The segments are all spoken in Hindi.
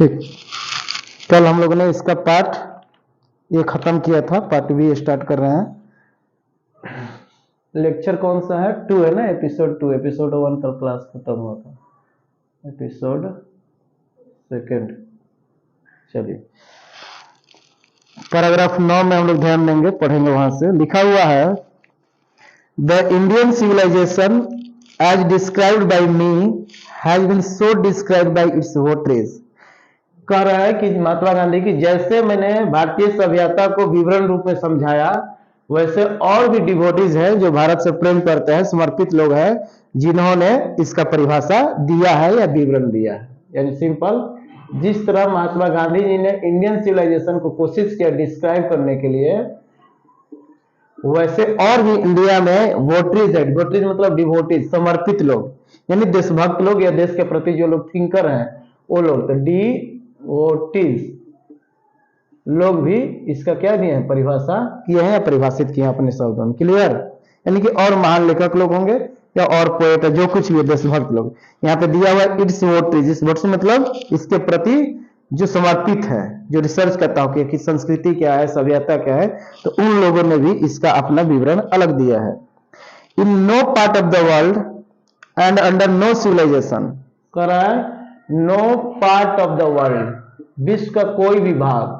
ठीक, कल हम लोगों ने इसका पार्ट ये खत्म किया था, पार्ट बी स्टार्ट कर रहे हैं। लेक्चर कौन सा है? 2 है ना, एपिसोड 2। एपिसोड 1 का क्लास खत्म हुआ था, एपिसोड 2। चलिए पैराग्राफ 9 में हम लोग ध्यान देंगे, पढ़ेंगे। वहां से लिखा हुआ है, the Indian civilization as described by me has been so described by its votaries. कह रहा है कि महात्मा गांधी की जैसे मैंने भारतीय सभ्यता को विवरण रूप में समझाया, वैसे और भी डिवोटीज हैं जो भारत से प्रेम करते हैं, समर्पित लोग हैं, जिन्होंने इसका परिभाषा दिया है या विवरण दिया है। यानी सिंपल, जिस तरह महात्मा गांधी जी ने इंडियन सिविलाइजेशन को कोशिश किया डिस्क्राइब करने के लिए, वैसे और भी इंडिया में वोटरीज है। वोटरीज मतलब डिवोटीज, समर्पित लोग, यानी देशभक्त लोग या देश के प्रति जो लोग थिंकर हैं वो लोग, तो डिवोटीज लोग भी इसका क्या दिए हैं, परिभाषा किए हैं या परिभाषित किए हैं अपने शब्दों में। क्लियर? यानी कि और महान लेखक लोग होंगे या और पोएट, जो कुछ भी देशभक्त लोग, यहाँ पे दिया हुआ है इट्स वोटरीज। इस वर्ड से मतलब इसके प्रति जो समर्पित है, जो रिसर्च करता हो कि संस्कृति क्या है, सभ्यता क्या है, तो उन लोगों ने भी इसका अपना विवरण अलग दिया है। In no part of the world and under no civilization, कह रहा है no part of the world, विश्व का कोई भी भाग,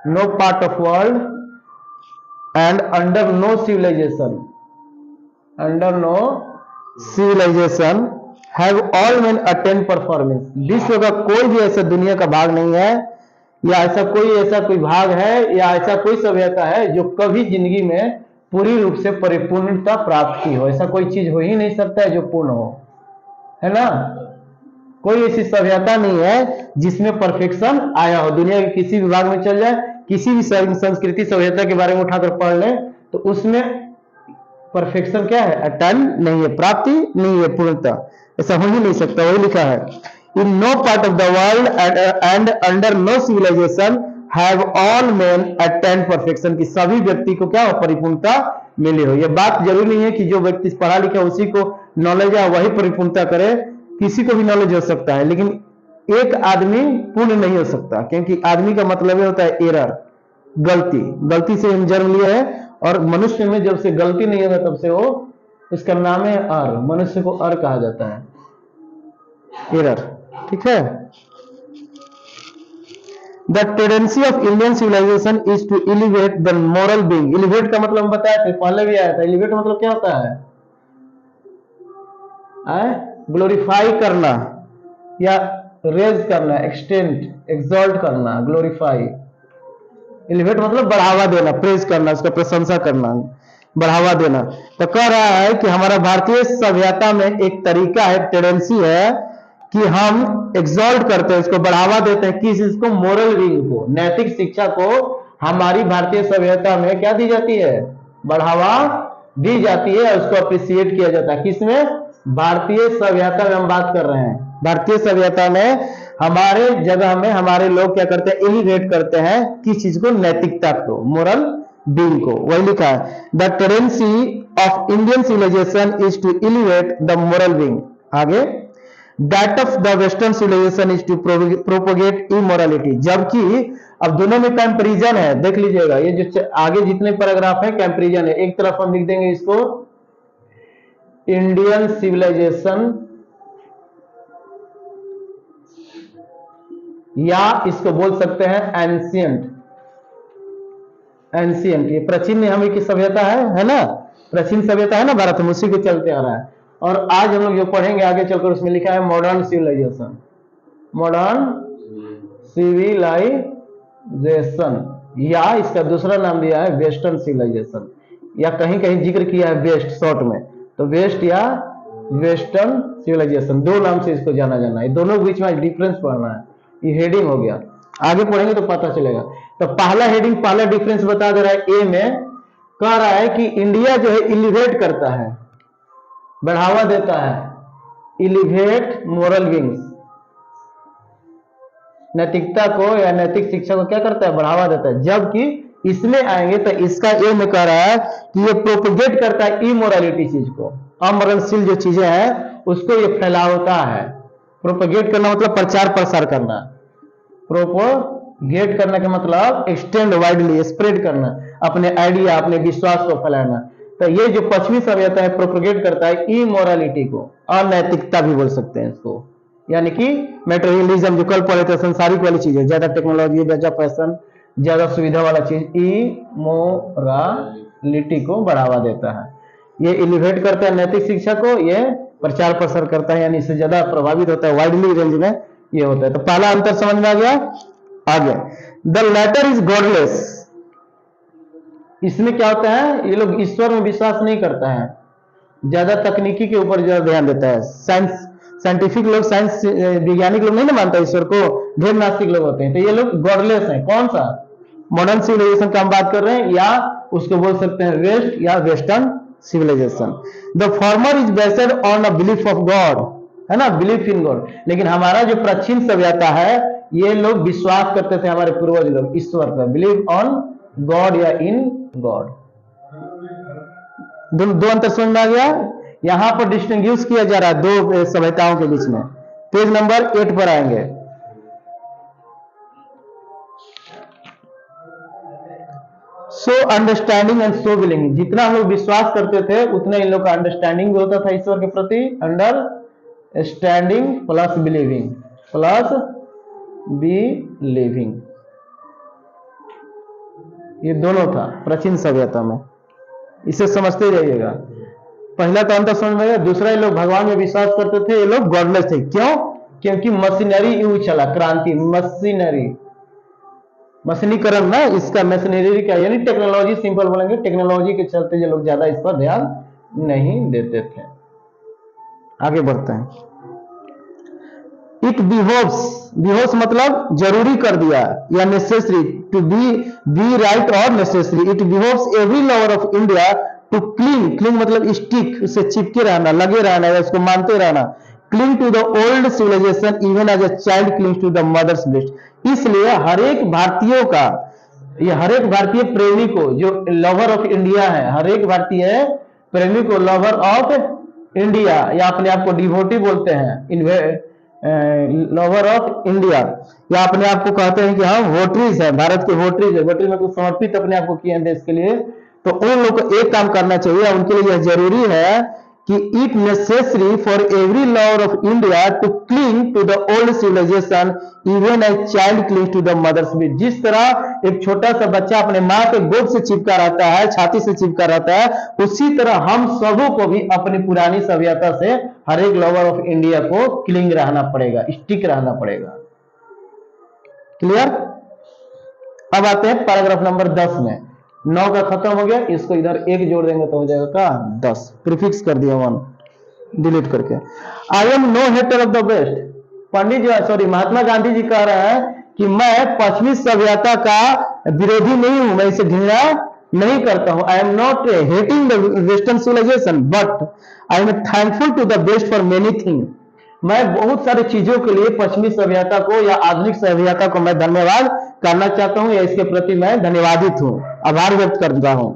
no part of world and under no civilization, under no civilization have all men attain performance. विश्व का कोई भी ऐसा दुनिया का भाग नहीं है, या ऐसा कोई भाग है, या ऐसा कोई सभ्यता है जो कभी जिंदगी में पूरी रूप से परिपूर्णता प्राप्त की हो। ऐसा कोई चीज हो ही नहीं सकता है जो पूर्ण हो, है ना। कोई ऐसी सभ्यता नहीं है जिसमें परफेक्शन आया हो। दुनिया के किसी भी भाग में चल जाए, किसी भी संस्कृति सभ्यता के बारे में उठाकर पढ़ लें, तो उसमें परफेक्शन क्या है, अटेन नहीं है, प्राप्ति नहीं है, पूर्णता। ऐसा हो ही नहीं सकता। वही लिखा है, in no part of the world and under no civilization have all men attain perfection, की सभी व्यक्ति को क्या हो, परिपूर्णता मिली हो। यह बात जरूरी नहीं है कि जो व्यक्ति पढ़ा लिखा उसी को नॉलेज है वही परिपूर्णता करे, किसी को भी नॉलेज हो सकता है, लेकिन एक आदमी पूर्ण नहीं हो सकता, क्योंकि आदमी का मतलब होता है एरर, गलती से हम जन्म लिए हैं, और मनुष्य में जब से गलती नहीं होगा तब से वो, इसका नाम है अर, मनुष्य को अर कहा जाता है, एरर। ठीक है। The tendency of Indian civilization is to elevate the moral being. Elevate का मतलब हम बताया थे, पहले भी आया था। एलिवेट मतलब क्या होता है, ग्लोरीफाई करना या रेज करना, एक्सटेंड, एक्सॉल्ट करना, ग्लोरीफाई। एलिवेट मतलब बढ़ावा देना, प्रेज करना, उसका प्रशंसा करना, बढ़ावा देना। तो कह रहा है कि हमारा भारतीय सभ्यता में एक तरीका है, टेंडेंसी है कि हम एक्सॉल्ट करते हैं, इसको बढ़ावा देते हैं। किस चीज को, मोरल बीइंग को, नैतिक शिक्षा को हमारी भारतीय सभ्यता में क्या दी जाती है, बढ़ावा दी जाती है, उसको अप्रिशिएट किया जाता है। किसमें, भारतीय सभ्यता में हम बात कर रहे हैं। भारतीय सभ्यता में हमारे जगह में हमारे लोग क्या करते हैं, एलिवेट करते हैं किस चीज को, नैतिकता को, मोरल बीइंग को। वही लिखा है, the tendency of Indian civilization is to elevate the moral being. आगे, that of the western civilization is to propagate immorality. जबकि अब दोनों में कंपैरिजन है, देख लीजिएगा, ये जो आगे जितने पैराग्राफ है कंपैरिजन है। एक तरफ हम लिख देंगे इसको इंडियन सिविलाइजेशन, या इसको बोल सकते हैं एंशियंट। एंशियंट ये प्राचीन हमें की सभ्यता है ना, प्राचीन सभ्यता है ना भारत में, उसी को चलते आ रहा है। और आज हम लोग जो पढ़ेंगे आगे चलकर, उसमें लिखा है मॉडर्न सिविलाइजेशन, मॉडर्न सिविलाइजेशन, या इसका दूसरा नाम दिया है वेस्टर्न सिविलाइजेशन, या कहीं कहीं जिक्र किया है वेस्ट शॉर्ट में, तो वेस्ट या वेस्टर्न सिविलाइजेशन, दो नाम से इसको जाना है। दोनों के बीच में डिफरेंस पढ़ना है। ये हेडिंग हो गया, आगे पढ़ेंगे तो पता चलेगा। तो पहला हेडिंग, पहला डिफरेंस बता दे रहा है। ए में कह रहा है कि इंडिया जो है एलिवेट करता है, बढ़ावा देता है, एलिवेट मोरल विंग्स, नैतिकता को या नैतिक शिक्षा को क्या करता है, बढ़ावा देता है। जबकि इसमें आएंगे तो इसका ए में कह रहा है कि ये प्रोपोगेट करता है इमोरलिटी चीज को, अमरणशील जो चीजें हैं उसको ये फैलावता है। प्रोपगेट करना मतलब प्रचार प्रसार करना, प्रोपोगेट करने का मतलब एक्सटेंड वाइडली, स्प्रेड करना, अपने आइडिया, अपने विश्वास को फैलाना। तो ये जो पश्चिमी सभ्यता है प्रोपगेट करता है इमोरालिटी को, अनैतिकता भी बोल सकते हैं इसको, यानी कि मेटेरियलिज्म जो कल पढ़े थे, संसारिक वाली चीजें, ज्यादा टेक्नोलॉजी, ज्यादा फैशन, ज्यादा सुविधा वाला चीज, इमोरालिटी को बढ़ावा देता है। ये एलिवेट करता है नैतिक शिक्षा को, ये प्रचार प्रसार करता है, यानी इससे ज्यादा प्रभावित होता है, वाइडली रेंज में ये होता है। तो पहला अंतर समझ में आ गया। आगे, द लेटर इज गॉडलेस। इसमें क्या होता है, ये लोग ईश्वर में विश्वास नहीं करता है, ज्यादा तकनीकी के ऊपर ज्यादा ध्यान देता है। साइंटिफिक लोग, साइंस वैज्ञानिक लोग नहीं ना मानता ईश्वर को, ढेर नास्तिक लोग होते हैं। तो ये लोग गॉडलेस हैं। कौन सा मॉडर्न सिविलाइजेशन का हम बात कर रहे हैं, या उसको बोल सकते हैं वेस्ट या western civilization. The former is based on a belief of God, है ना, बिलीफ इन गॉड। लेकिन हमारा जो प्राचीन सभ्यता है, ये लोग विश्वास करते थे, हमारे पूर्वज लोग ईश्वर पर, बिलीव ऑन गॉड या इन गॉड। दो अंतर समझ में आ गया। यहां पर डिस्टिंग्विश किया जा रहा है दो सभ्यताओं के बीच में। पेज नंबर 8 पर आएंगे। So understanding and so believing, जितना हम लोग विश्वास करते थे उतना इन लोग का अंडरस्टैंडिंग भी होता था ईश्वर के प्रति। Understanding plus believing, plus believing, ये दोनों था प्राचीन सभ्यता में। इसे समझते जाइएगा। पहला तो अंतर समझ में आया। दूसरा, ये लोग भगवान में विश्वास करते थे, ये लोग गॉडलेस थे। क्यों? क्योंकि मशीनरी युग चला, क्रांति, मशीनरी, मशीनीकरण ना, इसका मशीनरी का यानी टेक्नोलॉजी, सिंपल बोलेंगे टेक्नोलॉजी के चलते ये लोग ज्यादा इस पर ध्यान नहीं देते थे। आगे बढ़ते हैं। इट बिहोव्स मतलब जरूरी कर दिया, या नेसेसरी, टू बी राइट और necessary. It behoves every lover of India to cling मतलब स्टिक, उससे चिपके रहना, लगे रहना, या उसको मानते रहना। Cling to the old civilization even as a child clings to the mother's breast. इसलिए हर एक भारतीयों का, ये हर एक भारतीय प्रेमी को, जो लवर ऑफ इंडिया है, हर एक भारतीय प्रेमी को लवर ऑफ इंडिया, या अपने आप को डिवोटी बोलते हैं, लवर ऑफ इंडिया, या अपने आप को कहते हैं कि हम वोटरीज है, भारत के वोटरीज है, वोटरीज में कुछ समर्पित अपने आप को किए हैं देश के लिए। तो उन लोग को एक काम करना चाहिए, उनके लिए यह जरूरी है कि it necessary for every lover of India to cling to the old civilization even a child cling to the mother's breast. जिस तरह एक छोटा सा बच्चा अपने माँ के गोद से चिपका रहता है, छाती से चिपका रहता है, उसी तरह हम सबों को भी अपनी पुरानी सभ्यता से हर एक लवर ऑफ इंडिया को क्लिंग रहना पड़ेगा, स्टिक रहना पड़ेगा। क्लियर? अब आते हैं पैराग्राफ नंबर 10 में। 9 का खत्म हो गया, इसको इधर 1 जोड़ देंगे तो हो जाएगा का 10, प्रीफिक्स कर दिया 1 डिलीट करके। I am no hater of the West. Pandit ji, sorry, Mahatma Gandhi ji कह रहे हैं कि मैं पश्चिमी सभ्यता का विरोधी नहीं हूं, मैं इसे घृणा नहीं करता हूं। I am not hating the western civilization but I am thankful to the west for many thing. मैं बहुत सारी चीजों के लिए पश्चिमी सभ्यता को या आधुनिक सभ्यता को मैं धन्यवाद करना चाहता हूं, या इसके प्रति मैं धन्यवादित हूं, आभार व्यक्त करता हूं।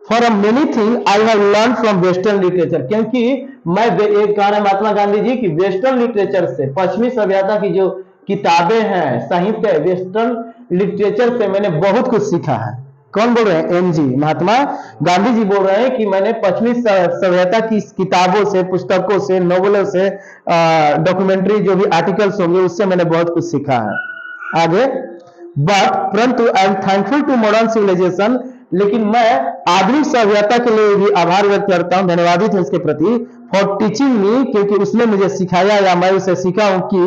For a many thing I have learn from western literature, क्योंकि मैं एक कह रहे महात्मा गांधी जी की वेस्टर्न लिटरेचर से, पश्चिमी सभ्यता की जो किताबें हैं, साहित्य है, वेस्टर्न लिटरेचर से मैंने बहुत कुछ सीखा है। कौन बोल रहे हैं? एमजी, महात्मा गांधी जी बोल रहे हैं कि मैंने पश्चिमी सभ्यता की किताबों से, पुस्तकों से, नॉवेलों से, डॉक्यूमेंट्री जो भी आर्टिकल्स होंगे उससे मैंने बहुत कुछ सीखा है। आगे, बट परंतु I am thankful to modern civilization, लेकिन मैं आधुनिक सभ्यता के लिए भी आभार व्यक्त करता हूं, धन्यवादित हूं इसके प्रति। फॉर टीचिंग मी, क्योंकि उसने मुझे सिखाया या मैं उसे सीखा हूं कि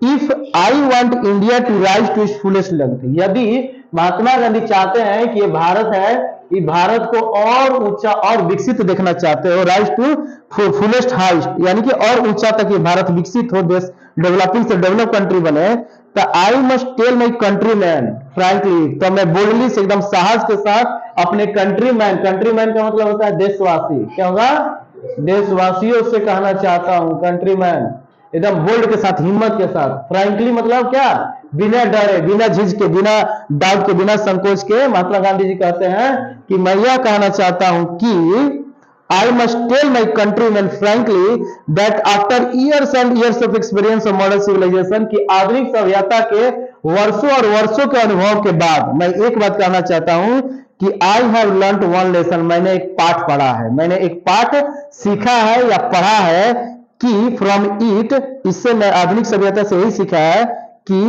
if I want India to rise to its fullest length, यदि महात्मा गांधी चाहते हैं कि ये भारत है, ये भारत को और ऊंचा और विकसित देखना चाहते हो, राइज टू फुलेस्ट हाइस्ट, यानी कि और ऊंचा तक ये भारत विकसित हो, देश डेवलपिंग से डेवलप कंट्री बने, तो I must tell my country man frankly, तो मैं बोल्डली से, एकदम साहस के साथ अपने कंट्री मैन का मतलब होता है देशवासी, क्या होगा? देशवासियों से कहना चाहता हूं, कंट्री मैन, एकदम बोल्ड के साथ, हिम्मत के साथ। फ्रैंकली मतलब क्या? बिना डरे, बिना झिझके, बिना डाउट के, बिना संकोच के महात्मा गांधी जी कहते हैं कि मैं यह कहना चाहता हूं कि I must tell my countrymen frankly that after years and years of experience of modern civilization कि आधुनिक सभ्यता के वर्षों और वर्षों के अनुभव के बाद मैं एक बात कहना चाहता हूं कि I have learnt one lesson, मैंने एक पाठ पढ़ा है, मैंने एक पाठ सीखा है या पढ़ा है कि from it, इससे मैं आधुनिक सभ्यता से यही सीखा है कि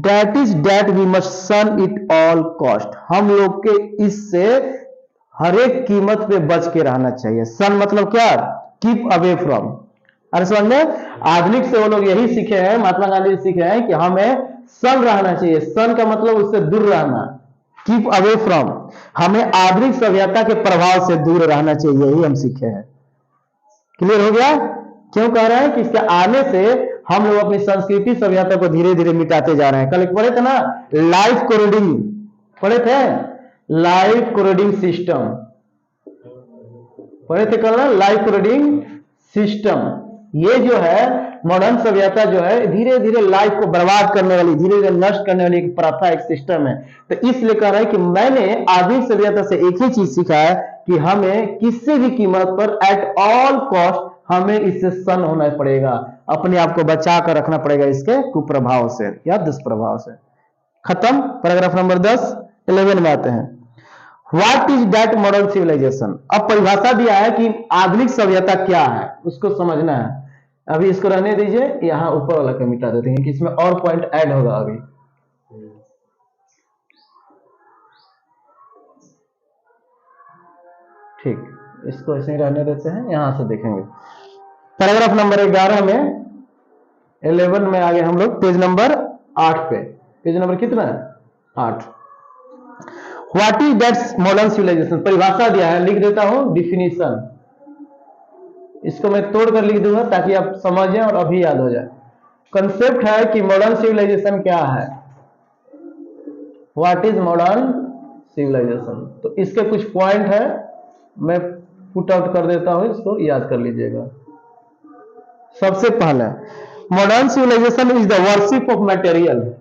that is that we must shun it all cost, हम लोग के इससे हर एक कीमत पे बच के रहना चाहिए। सन मतलब क्या? Keep away from. अरे समझ में? आधुनिक से वो लोग यही सीखे हैं, महात्मा गांधी जी सीखे हैं कि हमें सन रहना चाहिए। सन का मतलब उससे दूर रहना, कीप अवे फ्रॉम। हमें आधुनिक सभ्यता के प्रभाव से दूर रहना चाहिए, यही हम सीखे हैं। क्लियर हो गया? क्यों कह रहे हैं कि इसके आने से हम लोग अपनी संस्कृति सभ्यता को धीरे धीरे मिटाते जा रहे हैं। कल पढ़े थे ना, लाइफ कोडिंग पढ़े थे, लाइफ कोडिंग सिस्टम पढ़े थे कल ना, लाइफ कोडिंग सिस्टम। ये जो है मॉडर्न सभ्यता जो है धीरे धीरे लाइफ को बर्बाद करने वाली, धीरे धीरे नष्ट करने वाली एक प्रथा, एक सिस्टम है। तो इसलिए कह रहा है कि मैंने आधुनिक सभ्यता से एक ही चीज सीखा है कि हमें किसी भी कीमत पर एट ऑल कॉस्ट हमें इससे सन होना पड़ेगा, अपने आप को बचा कर रखना पड़ेगा इसके कुप्रभाव से या दुष्प्रभाव से। खत्म। पैराग्राफ नंबर 10 11 में आते हैं। What is that modern civilization. अब परिभाषा दिया है कि आधुनिक सभ्यता क्या है, उसको समझना है। अभी इसको रहने दीजिए, यहां ऊपर वाला का मिटा देते हैं कि इसमें और पॉइंट ऐड होगा अभी। ठीक, इसको ऐसे ही रहने देते हैं, यहां से देखेंगे। पैराग्राफ नंबर 11 में 11 में आगे हम लोग पेज नंबर 8 पे। पेज नंबर कितना है? 8। What is that modern civilization. परिभाषा दिया है, लिख देता हूं डिफिनीशन। इसको मैं तोड़कर लिख दूंगा ताकि आप समझें और अभी याद हो जाए। कंसेप्ट है कि मॉडर्न सिविलाइजेशन क्या है। What is modern civilization. तो इसके कुछ पॉइंट है, मैं पुट आउट कर देता हूं, इसको याद कर लीजिएगा। सबसे पहले, modern civilization is the worship of material.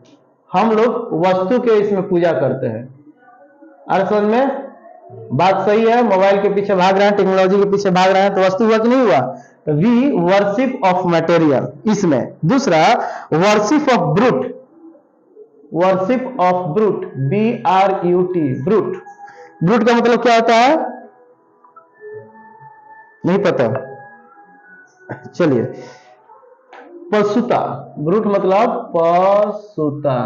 हम लोग वस्तु के इसमें पूजा करते हैं। अरे समझ में बात सही है? मोबाइल के पीछे भाग रहे हैं, टेक्नोलॉजी के पीछे भाग रहे हैं, तो वस्तु हुआ कि नहीं हुआ? तो वी वर्शिप ऑफ मटेरियल इसमें। दूसरा, worship of brute. Worship of brute, BRUT, brute. Brute का मतलब क्या होता है? नहीं पता? चलिए, पशुता। ब्रूट मतलब पशुता।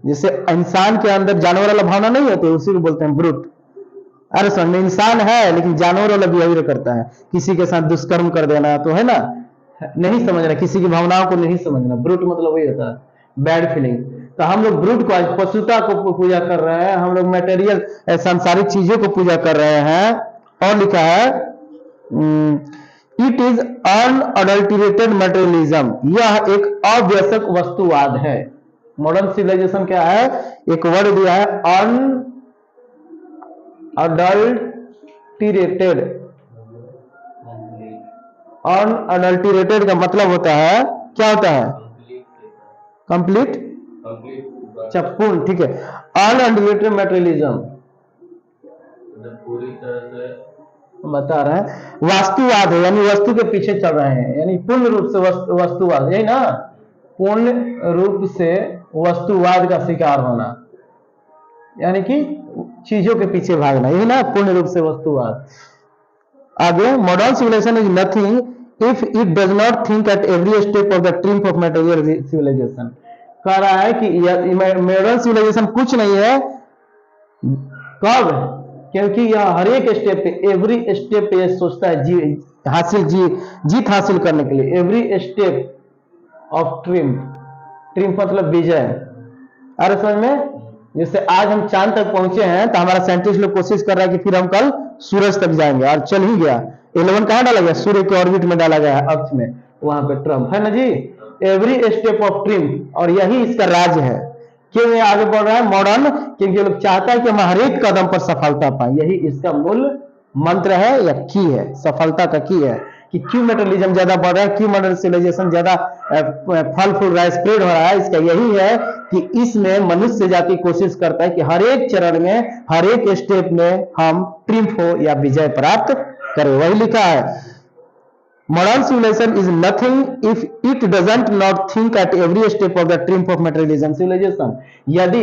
जैसे इंसान के अंदर जानवर वाला भावना नहीं होती, उसी को बोलते हैं ब्रूट। अरे समझ में, इंसान है लेकिन जानवर वाला बिहेवियर करता है, किसी के साथ दुष्कर्म कर देना, तो है ना, नहीं समझना, किसी की भावनाओं को नहीं समझना। ब्रूट मतलब वही होता है, बैड फीलिंग। तो हम लोग ब्रूट को, आज पशुता को पूजा कर रहे हैं, हम लोग मटेरियल सांसारिक चीजों को पूजा कर रहे हैं। और लिखा है इट इज अनअडल्टरेटेड मटेरियलिज्म। यह एक अव्यसक वस्तुवाद है। मॉडर्न सिविलाइजेशन क्या है? एक वर्ड दिया है, अनअडल्टरेटेड। अनअडल्टरेटेड का मतलब होता है, क्या होता है? कंप्लीट, पूर्ण। ठीक है, अनअडल्टरेटेड मटेरियलिज्म पूरी तरह से बता रहे हैं वास्तुवाद है, यानी वस्तु के पीछे चल रहे हैं, यानी पूर्ण रूप से वस्तुवाद, यही ना, पूर्ण रूप से वस्तुवाद का शिकार होना, यानी कि चीजों के पीछे भागना, यही ना पूर्ण रूप से वस्तुवाद। आगे, modern civilization is nothing if it does not think at every step of the triumph of material civilization. कह रहा है कि मॉडर्न सिविलाइजेशन कुछ नहीं है। कब? क्योंकि यह हर एक स्टेप पे, एवरी स्टेप पे सोचता है जीत हासिल करने के लिए। एवरी स्टेप ऑफ ट्रिम्फ मतलब विजय। अरे समझ में, जैसे आज हम चांद तक पहुंचे हैं तो हमारा साइंटिस्ट लोग कोशिश कर रहा है कि फिर हम कल सूरज तक जाएंगे, और चल ही गया। 11 कहां डाला गया? सूर्य के ऑर्बिट में डाला गया है, अक्ष में, वहां पे ट्रम्प है ना जी। एवरी स्टेप ऑफ ट्रिम्फ, और यही इसका राज है। क्यों ये आगे बढ़ रहा है मॉडर्न? क्योंकि लोग चाहता है कि हम हर एक कदम पर सफलता पाए, यही इसका मूल मंत्र है या की है, सफलता का की है कि क्यों मेटेरियलिज्म ज्यादा बढ़ रहा है, क्यों मॉडर्न सिविलाइजेशन ज्यादा फल फूल रहा है, स्प्रेड हो रहा है, इसका यही है कि इसमें मनुष्य जाति कोशिश करता है कि हर एक चरण में, हर एक स्टेप में हम ट्रिम्फ हो या विजय प्राप्त करें। वही लिखा है, modern civilization is nothing if it doesn't not think at every step of the triumph of materialism civilization। यदि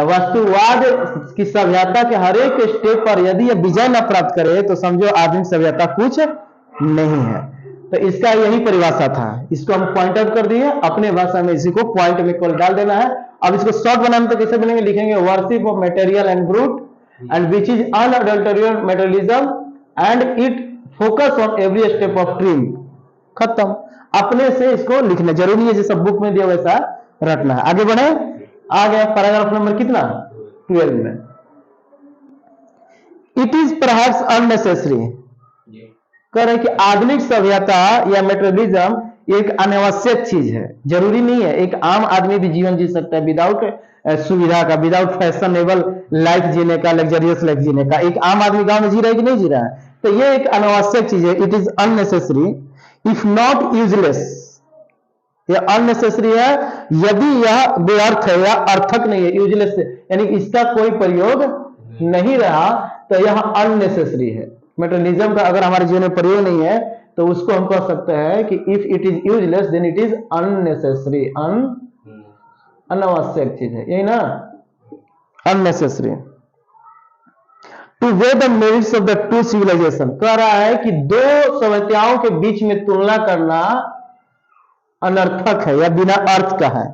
वस्तुवाद की सभ्यता के हर एक स्टेप पर यदि यह विजय न प्राप्त करे तो समझो आधुनिक सभ्यता कुछ नहीं है। तो इसका यही परिभाषा था, इसको हम पॉइंट आउट कर दिए, अपने भाषा में इसी को पॉइंट में कॉल डाल देना है। अब इसको शॉर्ट बनाने तो कैसे बनेंगे, लिखेंगे worship of material and brute and which is unadulterated materialism and it focus on every step of trim. खत्म। अपने से इसको लिखना जरूरी नहीं है, जैसा बुक में दिया वैसा रटना है। आगे बढ़े, आ गया पैराग्राफ नंबर कितना, 12 में। इट इज परहैप्स अननेसेसरी, कह रहे कि आधुनिक सभ्यता या मेटेरियलिज्म एक अनावश्यक चीज है, जरूरी नहीं है। एक आम आदमी भी जीवन जी सकता है विदाउट सुविधा का, विदाउट फैशनेबल लाइफ जीने का, लग्जरियस लाइफ जीने का। एक आम आदमी गांव में जी रहा है कि नहीं जी रहा है, तो ये एक अनावश्यक चीज है। It is unnecessary if not useless, यह अननेसेसरी है यदि यह बेअर्थ है या अर्थक नहीं है। यूजलेस यानी इसका कोई प्रयोग नहीं रहा तो यह अननेसेसरी है। मेटेरियलिज्म का अगर हमारे जीवन में प्रयोग नहीं है तो उसको हम कह सकते हैं कि if it is useless then it is unnecessary, अनावश्यक चीज है, यही ना, unnecessary. To weigh the merits of the two civilization, कह रहा है कि दो सभ्यताओं के बीच में तुलना करना अनर्थक है या बिना अर्थ का है।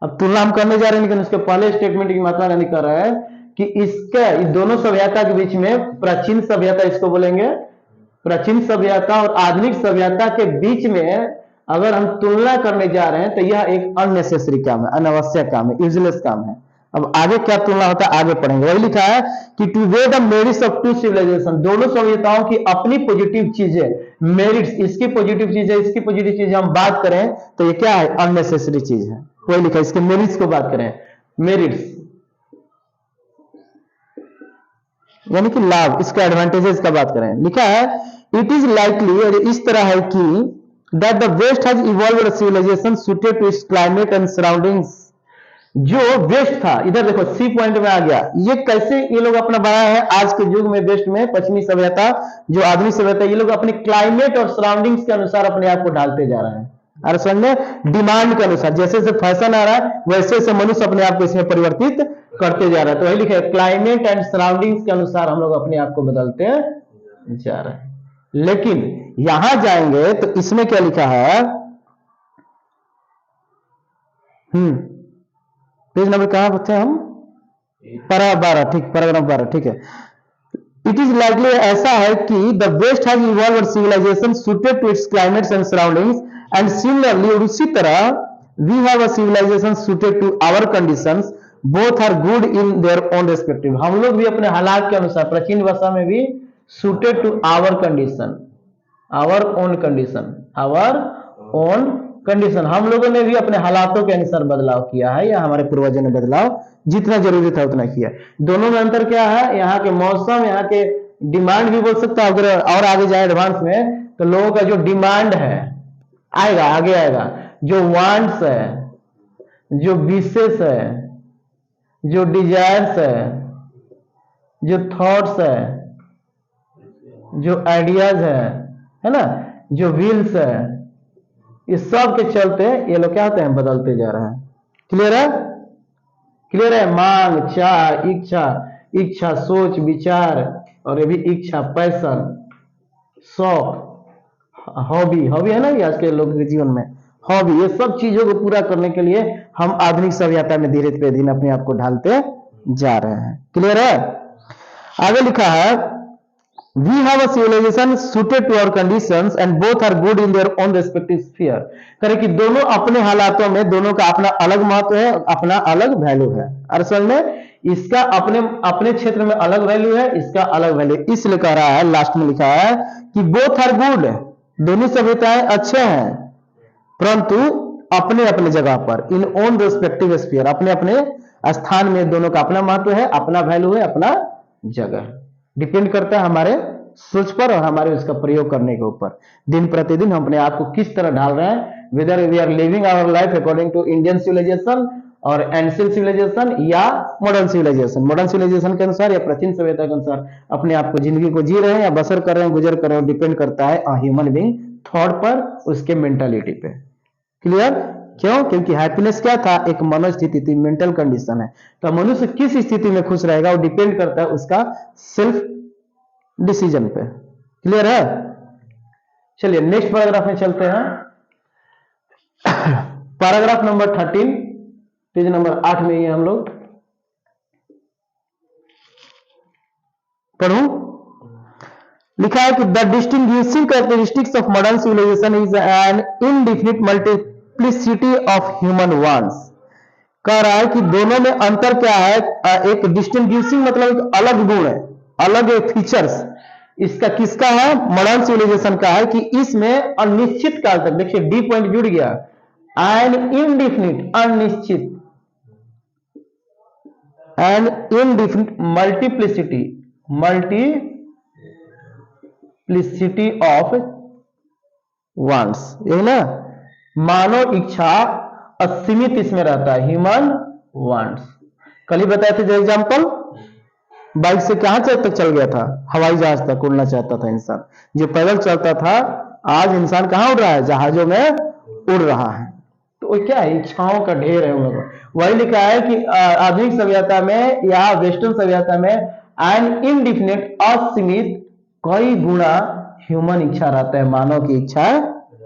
अब तुलना हम करने जा रहे हैं, लेकिन उसके पहले स्टेटमेंट की महात्मा गांधी कह रहा है कि इसके इस दोनों सभ्यता के बीच में, प्राचीन सभ्यता इसको बोलेंगे, प्राचीन सभ्यता और आधुनिक सभ्यता के बीच में अगर हम तुलना करने जा रहे हैं तो यह एक अननेसेसरी काम है, अनावश्यक काम है, यूजलेस काम है। अब आगे क्या तुलना होता है आगे पढ़ेंगे। वही लिखा है कि to weigh the merits of two civilization, दोनों सभ्यताओं की अपनी पॉजिटिव चीजें, मेरिट्स, इसकी पॉजिटिव चीज है, इसकी पॉजिटिव चीज हम बात करें तो ये क्या है, अननेसेसरी चीज है। वही लिखा है, इसके मेरिट्स को बात करें, मेरिट्स यानी कि लाभ, इसका एडवांटेजेस का बात करें। लिखा है इट इज लाइकली, इस तरह है कि that the west has evolved civilization suited to its climate and surroundings. जो वेस्ट था, इधर देखो सी पॉइंट में आ गया, ये कैसे ये लोग अपना बनाया है आज के युग में, वेस्ट में, पश्चिमी सभ्यता जो आधुनिक सभ्यता, ये लोग अपने क्लाइमेट और सराउंडिंग्स के अनुसार अपने आप को ढालते जा रहे हैं। और समझ में, डिमांड के अनुसार, जैसे जैसे फैशन आ रहा है वैसे वैसे मनुष्य अपने आप को इसमें परिवर्तित करते जा रहा है। तो वही लिखा है क्लाइमेट एंड सराउंडिंग्स के अनुसार हम लोग अपने आप को बदलते जा रहे हैं। लेकिन यहां जाएंगे तो इसमें क्या लिखा है, पेज नंबर कहां बच्चे हम, पैराग्राफ 12, ठीक, पैराग्राफ 12, ठीक है। इट इज लाइकली, ऐसा है कि the west has evolved civilization suited to its climates and surroundings and similarly, और उसी तरह we have a civilization suited to our conditions, both are good in their own respective. हम लोग भी अपने हालात के अनुसार, प्राचीन भाषा में भी suited to our condition, our own condition, our own condition, हम लोगों ने भी अपने हालातों के अनुसार बदलाव किया है, या हमारे पूर्वजों ने बदलाव जितना जरूरी था उतना किया। दोनों में अंतर क्या है, यहाँ के मौसम, यहाँ के डिमांड भी बोल सकता है। अगर और आगे जाए एडवांस में तो लोगों का जो डिमांड है आएगा, आगे आएगा, जो वांट्स है, जो विशेष है, जो डिजायर्स है, जो थॉट्स है, जो आइडियाज है ना, जो विल्स है, इस सब के चलते ये लोग क्या होते हैं, बदलते जा रहे हैं। क्लियर है, क्लियर है। मांग, चाह, इच्छा, इच्छा, सोच, विचार, और ये भी इच्छा, पैशन, शौक, हॉबी, हॉबी है ना ये आज के लोगों के जीवन में, हॉबी, ये सब चीजों को पूरा करने के लिए हम आधुनिक सभ्यता में धीरे धीरे अपने आप को ढालते जा रहे हैं। क्लियर है। आगे लिखा है we have a civilization suited to our conditions and both are good in their own respective sphere। करे कि दोनों अपने हालातों में, दोनों का अपना अलग महत्व है, अपना अलग वैल्यू है। असल में इसका अपने अपने क्षेत्र में अलग वैल्यू है, इसका अलग वैल्यू, इसलिए कह रहा है, लास्ट में लिखा है कि बोथ आर गुड, दोनों सभ्यताएं अच्छे हैं, परंतु अपने अपने जगह पर, इन ओन रेस्पेक्टिव स्फीयर, अपने अपने स्थान में दोनों का अपना महत्व है, अपना वैल्यू है, अपना जगह, डिपेंड करता है हमारे सोच पर और हमारे उसका प्रयोग करने के ऊपर। दिन प्रतिदिन हम अपने आप को किस तरह ढाल रहे हैं, whether we are living our life according to Indian civilization और एंशिएंट सिविलाइजेशन या मॉडर्न सिविलाइजेशन। मॉडर्न सिविलाइजेशन के अनुसार या प्राचीन सभ्यता के अनुसार अपने आप को जिंदगी को जी रहे हैं या बसर कर रहे हैं, गुजर कर रहे हैं, डिपेंड करता है ह्यूमन बीइंग थॉट पर, उसके मेंटालिटी पे। क्लियर? क्यों? क्योंकि हैप्पीनेस क्या था, एक मनोस्थिति थी, मेंटल कंडीशन है। तो मनुष्य किस स्थिति में खुश रहेगा वो डिपेंड करता है उसका सेल्फ डिसीजन पे। क्लियर है? चलिए नेक्स्ट पैराग्राफ में चलते हैं। पैराग्राफ नंबर 13, पेज नंबर 8 में ही हम लोग पढ़ूं। लिखा है कि the distinguishing characteristics of modern civilization is an indefinite multiplicity of human wants. कह रहा है कि दोनों में अंतर क्या है, एक डिस्टिंग्विशिंग मतलब एक अलग गुण है, अलग फीचर्स इसका किसका है, मॉडर्न सिविलाइजेशन का है कि इसमें अनिश्चित काल तक, देखिए डी पॉइंट जुड़ गया, एन इनडिफिनिट अनिश्चित, an indefinite multiplicity of wants, यही ना, मानव इच्छा असीमित इसमें रहता है, ह्यूमन वांट्स। कल ही बताए थे जो एग्जाम्पल, बाइक से कहां तक चल गया था, हवाई जहाज तक उड़ना चाहता था इंसान, जो पैदल चलता था आज इंसान कहां उड़ रहा है, जहाजों में उड़ रहा है। तो वो क्या है, इच्छाओं का ढेर है उन लोगों। वही लिखा है कि आधुनिक सभ्यता में या वेस्टर्न सभ्यता में एन इनडिफिनिट असीमित कई गुना ह्यूमन इच्छा रहता है, मानव की इच्छा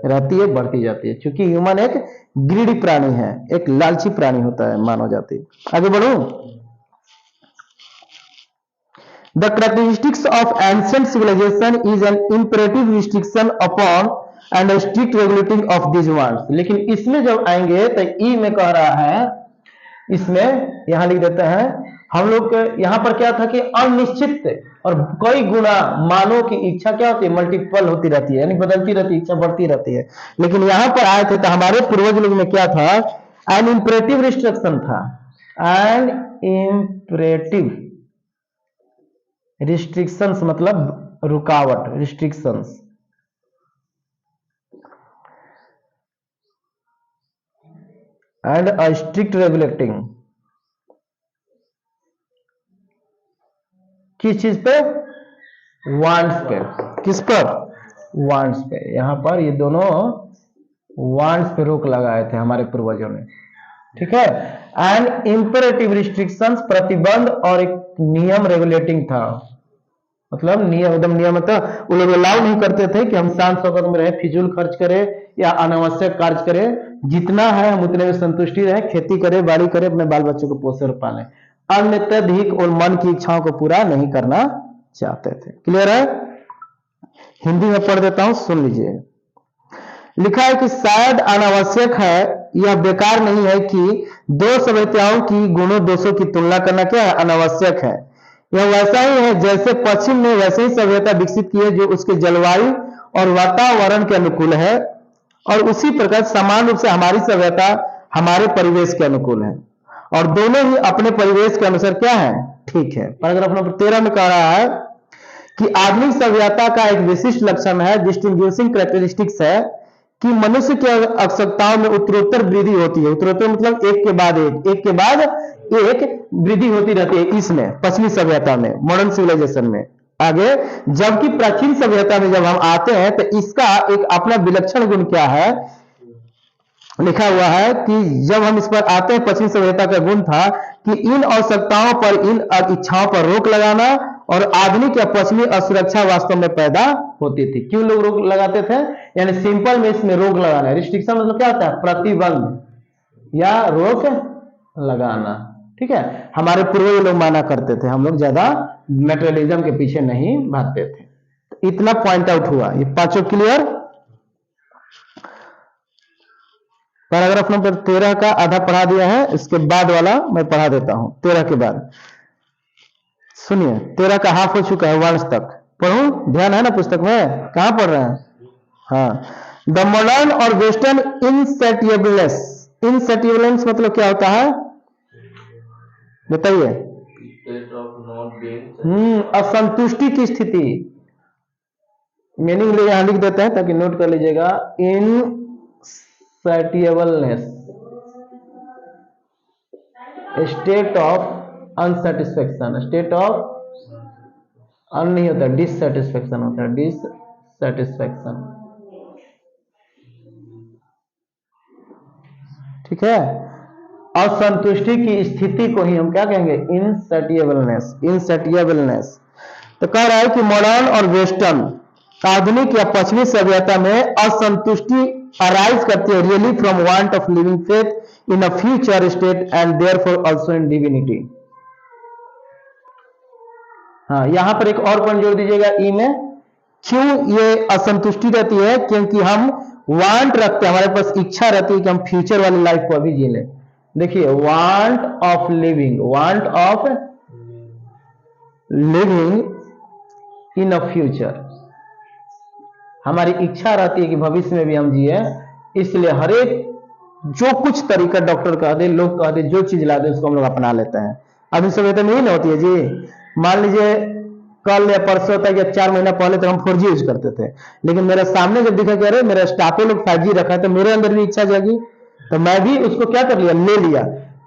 रहती है, बढ़ती जाती है, क्योंकि ह्यूमन एक ग्रीडी प्राणी है, एक लालची प्राणी होता है मानव जाति। आगे बढ़ो। The characteristics of ancient civilization is an imperative restriction upon and a strict regulating of these wants। लेकिन इसमें जब आएंगे तो ई में कह रहा है, इसमें यहां लिख देते हैं हम लोग, यहां पर क्या था कि अनिश्चित और कई गुना मानव की इच्छा क्या होती है, मल्टीपल होती रहती है, यानी बदलती रहती है, इच्छा बढ़ती रहती है। लेकिन यहां पर आए थे तो हमारे पूर्वज लोग में क्या था, एन इंपरेटिव रिस्ट्रिक्शन था, एन इंपरेटिव रिस्ट्रिक्शंस मतलब रुकावट, restrictions, and a strict regulating, किस चीज पे, वांट्स पे, किस पर, वांट्स पे। यहां पर ये दोनों वांट्स पे रोक लगाए थे हमारे पूर्वजों ने, ठीक है। एंड इंपरेटिव रिस्ट्रिक्शंस प्रतिबंध और एक नियम रेगुलेटिंग था, मतलब नियम, एकदम नियम था। वो लोग अलाउ नहीं करते थे कि हम शांत शौकत में रहे, फिजूल खर्च करें या अनावश्यक कार्य करें, जितना है हम उतने में संतुष्टि रहे, खेती करें, बाड़ी करें, अपने बाल बच्चों को पोषे और पालें, अत्यधिक और मन की इच्छाओं को पूरा नहीं करना चाहते थे। क्लियर है? हिंदी में पढ़ देता हूं, सुन लीजिए। लिखा है कि शायद अनावश्यक है, यह बेकार नहीं है कि दो सभ्यताओं की गुणों दोषों की तुलना करना क्या है, अनावश्यक है। यह वैसा ही है जैसे पश्चिम ने वैसे ही सभ्यता विकसित की है जो उसके जलवायु और वातावरण के अनुकूल है, और उसी प्रकार समान रूप से हमारी सभ्यता हमारे परिवेश के अनुकूल है, और दोनों ही अपने परिवेश के अनुसार क्या है, ठीक है। पैराग्राफ नंबर 13 में कह रहा है कि आधुनिक सभ्यता का एक विशिष्ट लक्षण है, डिस्टिंग्विशिंग कैरेक्टरिस्टिक्स है कि मनुष्य की आवश्यकताओं में उत्तरोत्तर वृद्धि होती है। उत्तरोत्तर मतलब एक के बाद एक के बाद एक वृद्धि होती रहती है, इसमें पश्चिमी सभ्यता में, मॉडर्न सिविलाइजेशन में। आगे जबकि प्राचीन सभ्यता में जब हम आते हैं तो इसका एक अपना विलक्षण गुण क्या है, लिखा हुआ है कि जब हम इस पर आते हैं, पश्चिमी सभ्यता का गुण था कि इन आवश्यकताओं पर, इन इच्छाओं पर रोक लगाना, और आधुनिक या पश्चिमी असुरक्षा वास्तव में पैदा होती थी। क्यों लोग रोक लगाते थे, यानी सिंपल में इसमें रोक लगाना। रिस्ट्रिक्शन मतलब क्या होता है, प्रतिबंध या रोक लगाना, ठीक है। हमारे पूर्वज लोग माना करते थे, हम लोग ज्यादा मेटेरियलिज्म के पीछे नहीं भागते थे। इतना पॉइंट आउट हुआ, ये पांचों क्लियर। पैराग्राफ नंबर 13 का आधा पढ़ा दिया है, इसके बाद वाला मैं पढ़ा देता हूं। 13 के बाद सुनिए, 13 का हाफ हो चुका है, वर्ष तक पढ़ूं, ध्यान है ना पुस्तक में, कहां पढ़ रहे हैं। हाँ, द मॉडर्न और वेस्टर्न इनसेटिएबलनेस, इनसेटिएबलनेस मतलब क्या होता है बताइए। असंतुष्टि की स्थिति, मीनिंग ले यहां लिख देते हैं ताकि नोट कर लीजिएगा। Insatiableness, state of unsatisfaction, state of un नहीं होता, डिससेटिस्फेक्शन होता है, डिससेटिस्फेक्शन। ठीक है, असंतुष्टि की स्थिति को ही हम क्या कहेंगे, इनसैटिएबलनेस, इनसैटिएबलनेस। तो कह रहा है कि मॉडर्न और वेस्टर्न, आधुनिक या पश्चिमी सभ्यता में असंतुष्टि अराइज करती है really from want of living faith in a future state and therefore also in divinity. हाँ, यहां पर एक और पॉइंट जोड़ दीजिएगा ई में, क्यों ये असंतुष्टि रहती है, क्योंकि हम वांट रखते हैं, हमारे पास इच्छा रहती है कि हम फ्यूचर वाली लाइफ को अभी जी लें। देखिए, want of living, want of living in a future, हमारी इच्छा रहती है कि भविष्य में भी हम जिए, इसलिए हर एक जो कुछ तरीका डॉक्टर कह दे, लोग कह दे, जो चीज ला दे उसको हम लोग अपना लेते हैं। अभी सभ्यता में ही ना होती है जी। मान लीजिए कल या परसों तक या 4 महीना पहले तो हम 4G यूज करते थे, लेकिन मेरे सामने जब दिखा कि अरे मेरा स्टाफे लोग 5G रखा है, तो मेरे अंदर भी इच्छा जागी, तो मैं भी उसको क्या कर लिया, ले लिया।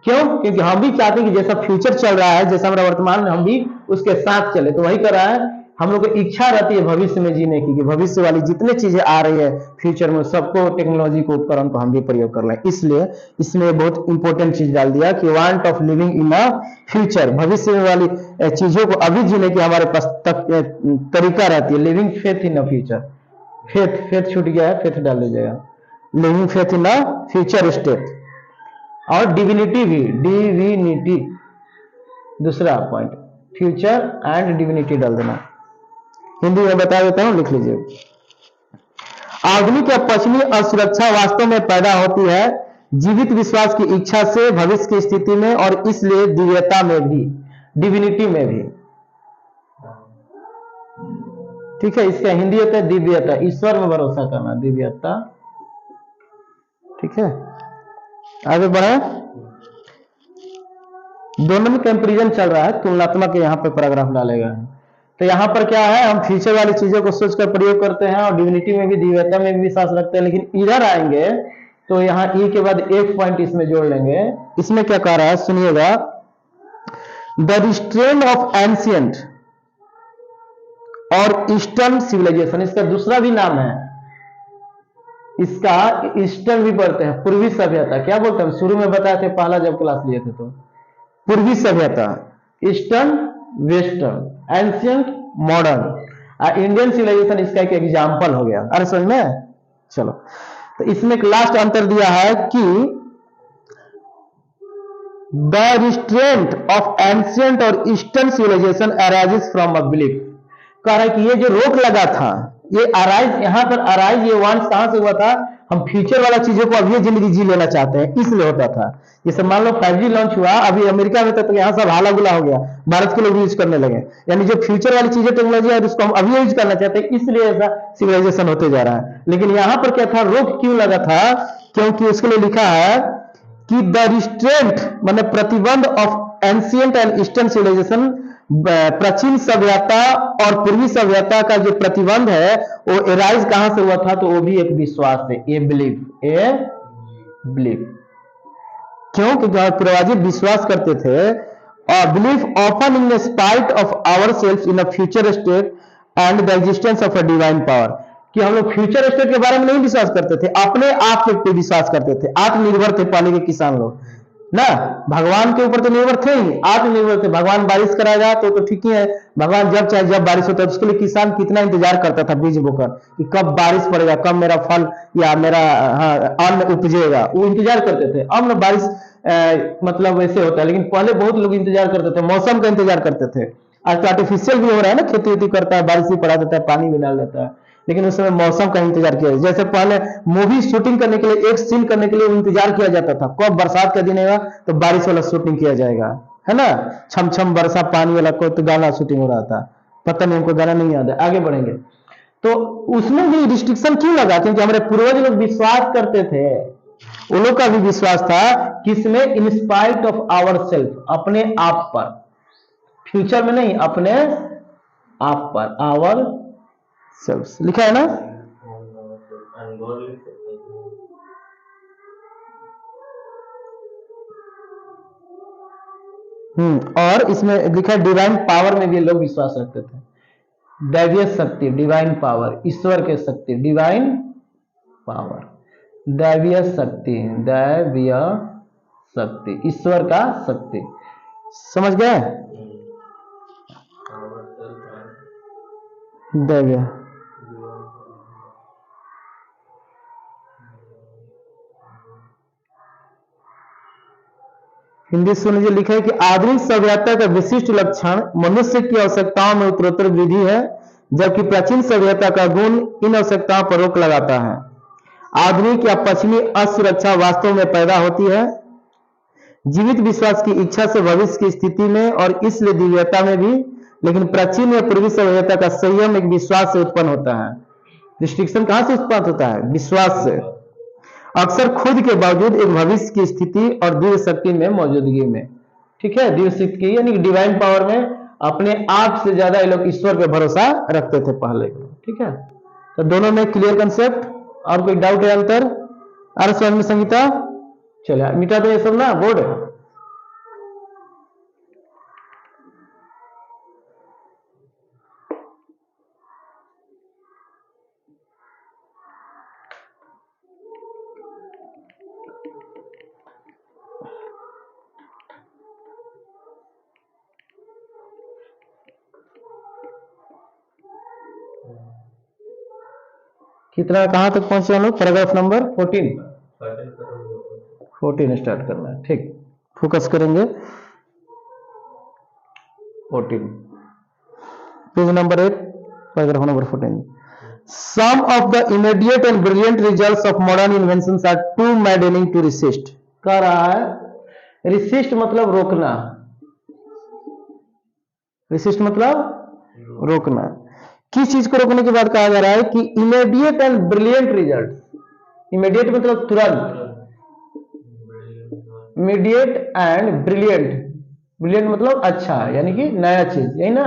क्यों? क्योंकि हम भी चाहते हैं कि जैसा फ्यूचर चल रहा है, जैसा हमारा वर्तमान में, हम भी उसके साथ चले। तो वही कर रहा है, हम लोग की इच्छा रहती है भविष्य में जीने की, कि भविष्य वाली जितने चीजें आ रही है फ्यूचर में, सबको, टेक्नोलॉजी को, उपकरण को हम भी प्रयोग कर लें। इसलिए इसमें बहुत इंपॉर्टेंट चीज डाल दिया कि want of living in a future, भविष्य वाली चीजों को अभी जीने की हमारे पास तरीका रहती है। Living faith in a future, faith, faith छूट गया है, फेथ डाल दीजिएगा, living faith in a future state. और डिविनिटी भी, डिविनिटी दूसरा पॉइंट, फ्यूचर एंड डिविनिटी डाल देना। हिंदी में बता देता हूं, लिख लीजिए। आधुनिक या पश्चिमी असुरक्षा वास्तव में पैदा होती है जीवित विश्वास की इच्छा से भविष्य की स्थिति में, और इसलिए दिव्यता में भी, डिविनिटी में भी। ठीक है, इसका हिंदी होता है दिव्यता, ईश्वर में भरोसा करना, दिव्यता। ठीक है, आगे बढ़े। दोनों में कंपैरिजन चल रहा है, तुलनात्मक यहां पर पैराग्राफ डालेगा। तो यहां पर क्या है, हम फ्यूचर वाली चीजों को सोचकर प्रयोग करते हैं, और डिविनिटी में भी, दिव्यता में भी विश्वास रखते हैं। लेकिन इधर आएंगे तो यहां ई के बाद एक पॉइंट इसमें जोड़ लेंगे। इसमें क्या कह रहा है, सुनिएगा। द रिस्ट्रेन ऑफ एंशियंट और ईस्टर्न सिविलाइजेशन, इसका दूसरा भी नाम है, इसका ईस्टर्न भी पढ़ते हैं, पूर्वी सभ्यता। क्या बोलते हैं, शुरू में बताए थे पहला जब क्लास लिए थे, तो पूर्वी सभ्यता, eastern, western, ancient, modern, Indian civilization इसका एक एग्जाम्पल हो गया। अरे समझ में, चलो। तो इसमें एक लास्ट अंतर दिया है कि द रिस्ट्रेंट ऑफ एंशियंट और eastern civilization arises from a belief. कह रहा है कि ये जो रोक लगा था, ये अराइज, यहां पर अराइज, ये वांट कहां से हुआ था, हम फ्यूचर वाला चीजों को अभी जिंदगी जी लेना चाहते हैं, इसलिए होता था। जैसे मान लो 5G लॉन्च हुआ, अभी अमेरिका में तो यहाँ सब हाला गुला हो गया, भारत के लोग यूज करने लगे। यानी जो फ्यूचर वाली चीजें, टेक्नोलॉजी है, उसको हम अभी यूज करना चाहते हैं, इसलिए ऐसा सिविलाइजेशन होते जा रहा है। लेकिन यहां पर क्या था, रोक क्यों लगा था, क्योंकि उसके लिए लिखा है कि द रिस्ट्रेंट, माने प्रतिबंध, of ancient and eastern civilization, प्राचीन सभ्यता और पूर्वी सभ्यता का जो प्रतिबंध है, वो एराइज कहां से हुआ था, तो वो भी एक विश्वास है, ए बिलीफ, ए बिलीफ। क्यों? क्योंकि पूर्वज विश्वास करते थे, और belief often in spite of our self in a future state and the existence of a divine power, कि हम लोग फ्यूचर स्टेट के बारे में नहीं विश्वास करते थे, अपने आप पे विश्वास करते थे, आत्मनिर्भर थे पहले के किसान लोग ना, भगवान के ऊपर तो निर्भर थे ही, आत्मनिर्भर थे। भगवान बारिश कराएगा तो ठीक ही है, भगवान जब चाहे जब बारिश होता है। उसके लिए किसान कितना इंतजार करता था बीज बोकर, कि कब बारिश पड़ेगा, कब मेरा फल या मेरा अन्न उपजेगा, वो इंतजार करते थे। अब ना बारिश मतलब वैसे होता है, लेकिन पहले बहुत लोग इंतजार करते थे, मौसम का इंतजार करते थे। आज तो आर्टिफिशियल भी हो रहा है ना, खेती वेती करता है, बारिश भी पड़ा देता है, पानी भी डाल देता है, लेकिन उस समय मौसम का इंतजार किया। जैसे पहले मूवी शूटिंग करने के लिए, एक सीन करने के लिए इंतजार किया जाता था, कब बरसात का दिन आएगा तो बारिश वाला शूटिंग किया जाएगा, है ना, छम छम बरसा पानी वाला, कोई तो गाना शूटिंग हो रहा था, पता नहीं, हमको गाना नहीं याद है, आगे बढ़ेंगे। तो उसमें भी रिस्ट्रिक्शन क्यों लगा, क्योंकि हमारे पूर्वज लोग विश्वास करते थे, उन लोग का भी विश्वास था किसमें, in spite of our self, अपने आप पर, फ्यूचर में नहीं, अपने आप पर, आवर सेल्स लिखा है ना। और इसमें लिखा है डिवाइन पावर में भी लोग विश्वास रखते थे। दैवीय शक्ति, डिवाइन पावर, ईश्वर के शक्ति, डिवाइन पावर, दैवीय शक्ति, दैवीय शक्ति, ईश्वर का शक्ति। समझ गए? दैवीय हिंदी सुन लीजिए। लिखा है कि आधुनिक सभ्यता का विशिष्ट लक्षण मनुष्य की आवश्यकताओं में उत्तरोत्तर वृद्धि है, जबकि प्राचीन सभ्यता का गुण इन आवश्यकताओं पर रोक लगाता है। आधुनिक या पश्चिमी असुरक्षा वास्तव में पैदा होती है जीवित विश्वास की इच्छा से भविष्य की स्थिति में और इसलिए दिव्यता में भी, लेकिन प्राचीन या पूर्वी सभ्यता का संयम एक विश्वास से उत्पन्न होता है। रिस्ट्रिक्शन कहां से उत्पन्न होता है? विश्वास से, अक्सर खुद के बावजूद एक भविष्य की स्थिति और दिव्य शक्ति में मौजूदगी में। ठीक है, दिव्य शक्ति यानी डिवाइन पावर में अपने आप से ज्यादा ये लोग ईश्वर पे भरोसा रखते थे पहले। ठीक है, तो दोनों में क्लियर कंसेप्ट। और कोई डाउट है अंतर? आर समझ में संगीता? चलिए मिटा दो ये सब ना बोर्ड। कितना कहां तक पहुंचे हम लोग? पैराग्राफ नंबर 14 स्टार्ट करना है। ठीक, फोकस करेंगे 14 page number 8 paragraph number 14। Some of the immediate and brilliant results of modern inventions are too maddening to resist। कह रहा है resist मतलब रोकना, resist मतलब रोकना। किस चीज को रोकने के बाद कहा जा रहा है कि immediate and brilliant result. Immediate मतलब तुरंत, इमीडिएट एंड ब्रिलियंट, ब्रिलियंट मतलब अच्छा यानी कि नया चीज, यही ना।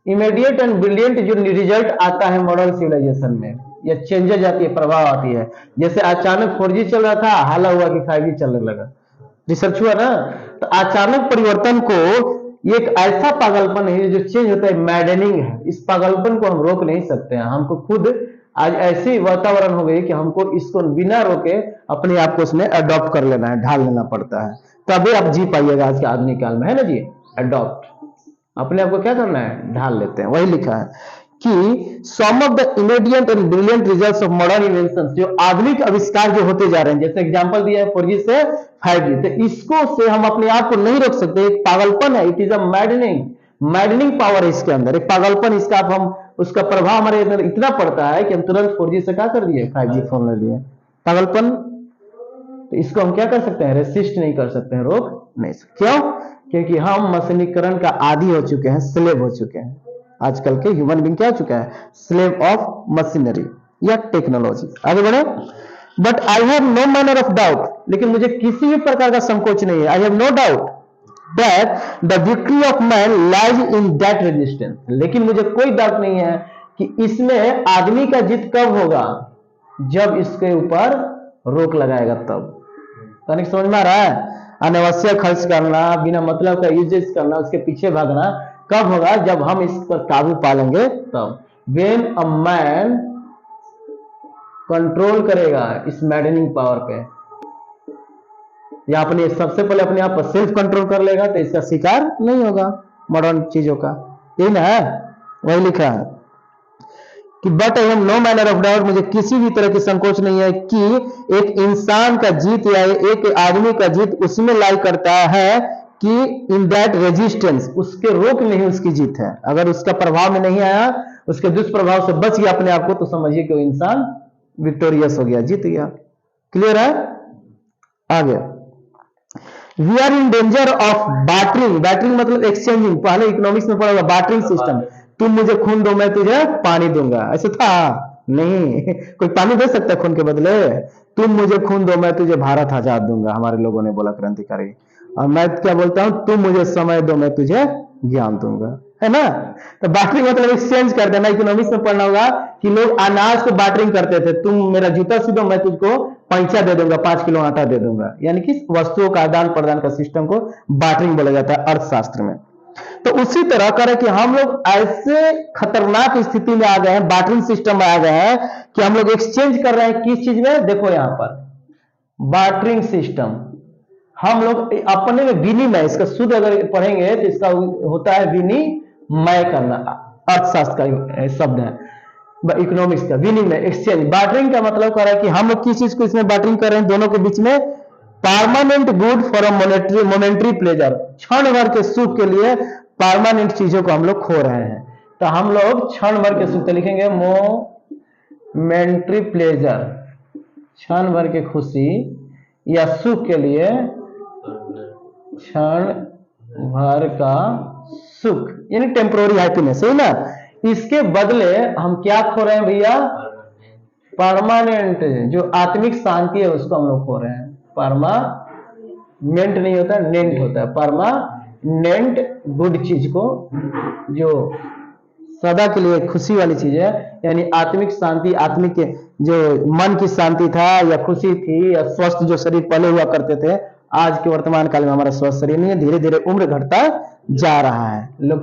इमीडिएट एंड ब्रिलियंट जो रिजल्ट आता है मॉडर्न सिविलाइजेशन में, या चेंजेज आती है, प्रभाव आती है। जैसे अचानक 4G चल रहा था, हाला हुआ कि 5G चलने लगा, रिसर्च हुआ ना। तो अचानक परिवर्तन को ये एक ऐसा पागलपन है जो चेंज होता है, मैडनिंग है। इस पागलपन को हम रोक नहीं सकते हैं। हमको खुद आज ऐसी वातावरण हो गई कि हमको इसको बिना रोके अपने आप को उसमें अडॉप्ट कर लेना है, ढाल लेना पड़ता है, तभी आप जी पाइएगा आज के आधुनिक काल में, है ना जी। अडॉप्ट, अपने आप को क्या करना है? ढाल लेते हैं। वही लिखा है कि some of the immediate and brilliant results of modern inventions, जो आधुनिक आविष्कार जो होते जा रहे हैं, जैसे एग्जांपल दिया है 4G से 5G, तो इसको से हम अपने आप को नहीं रोक सकते। एक पागलपन है, it is a maddening power है इसके अंदर, एक पागलपन। इसका आप हम उसका प्रभाव हमारे अंदर इतना पड़ता है कि हम तुरंत 4G से क्या कर दिए? 5G फोन ले लिए। पागलपन, तो इसको हम क्या कर सकते हैं? रेसिस्ट नहीं कर सकते हैं, रोक नहीं सकते। क्यों? क्योंकि हम मशीनीकरण का आदी हो चुके हैं, स्लेव हो चुके हैं। आजकल के ह्यूमन बीइंग क्या हो चुका है? स्लेव ऑफ मशीनरी या टेक्नोलॉजी। आगे बढ़े। But I have no manner of doubt, लेकिन मुझे किसी भी प्रकार का संकोच नहीं है। I have no doubt that the victory of man lies in that resistance, लेकिन मुझे कोई डाउट नहीं है कि इसमें आदमी का जीत कब होगा? जब इसके ऊपर रोक लगाएगा तब। तनिक समझ में आ रहा है? अनावश्यक खर्च करना, बिना मतलब का यूजेस करना, उसके पीछे भागना कब होगा? जब हम इस पर काबू पा लेंगे तब। व्हेन अ मैन कंट्रोल करेगा इस मैडनिंग पावर पे, या अपने सबसे पहले अपने आप पर सेल्फ कंट्रोल कर लेगा, तो इसका शिकार नहीं होगा मॉडर्न चीजों का। यही ना है, वही लिखा है कि but I have no manner of doubt, मुझे किसी भी तरह की संकोच नहीं है कि एक इंसान का जीत या एक आदमी का जीत उसमें लाई करता है कि इन दैट रेजिस्टेंस, उसके रोक में ही उसकी जीत है। अगर उसका प्रभाव में नहीं आया, उसके दुष्प्रभाव से बच गया अपने आप को, तो समझिए कि वो इंसान विक्टोरियस हो गया, जीत गया। क्लियर है? आगे, we are in danger of bartering. Bartering मतलब एक्सचेंजिंग, पहले इकोनॉमिक्स में पढ़ा होगा बार्टरिंग सिस्टम। तुम मुझे खून दो, मैं तुझे पानी दूंगा, ऐसे था नहीं? कोई पानी दे सकता है खून के बदले? तुम मुझे खून दो, मैं तुझे भारत आजाद दूंगा, हमारे लोगों ने बोला, क्रांतिकारी। और मैं क्या बोलता हूं? तुम मुझे समय दो, मैं तुझे ज्ञान दूंगा। है ना। तो बार्टरिंग मतलब एक्सचेंज कर देना। इकोनॉमिक्स में पढ़ना होगा कि लोग अनाज को बार्टरिंग करते थे, तुम मेरा जूता सी दो, मैं तुझको पैंचा दे दूंगा, 5 किलो आटा दे दूंगा, यानी कि वस्तुओं का आदान प्रदान का सिस्टम को बार्टरिंग बोला जाता है अर्थशास्त्र में। तो उसी तरह करें कि हम लोग ऐसे खतरनाक स्थिति में आ गए हैं, बार्टरिंग सिस्टम में आ गए हैं कि हम लोग एक्सचेंज कर रहे हैं किस चीज में, देखो यहां पर बार्टरिंग सिस्टम। हम लोग अपने में विनिमय, इसका शुद्ध अगर पढ़ेंगे तो इसका होता है विनिमय करना, अर्थशास्त्र का शब्द है, इकोनॉमिक्स का विनिमय, एक्सचेंज। बार्टरिंग का मतलब कर रहा है कि हम लोग किस चीज को इसमें बार्टरिंग कर रहे हैं, दोनों के बीच में permanent good for a monetary pleasure, क्षण भर के सुख के लिए परमानेंट चीजों को हम लोग खो रहे हैं। तो हम लोग क्षण भर के सुख लिखेंगे मोमेंट्री प्लेजर, क्षण भर की खुशी या सुख के लिए क्षण भर का सुख, यानी टेम्पोररी हैप्पीनेस, है ना। इसके बदले हम क्या खो रहे हैं भैया, परमानेंट जो आत्मिक शांति है उसको हम लोग खो रहे हैं। परमानेंट नहीं होता, नेंट होता है, परमानेंट गुड चीज को, जो सदा के लिए खुशी वाली चीज है, यानी आत्मिक शांति, आत्मिक जो मन की शांति था या खुशी थी या स्वस्थ जो शरीर पहले हुआ करते थे, आज के वर्तमान काल में हमारा स्वस्थ शरीर नहीं है, धीरे धीरे उम्र घटता जा रहा है। लोग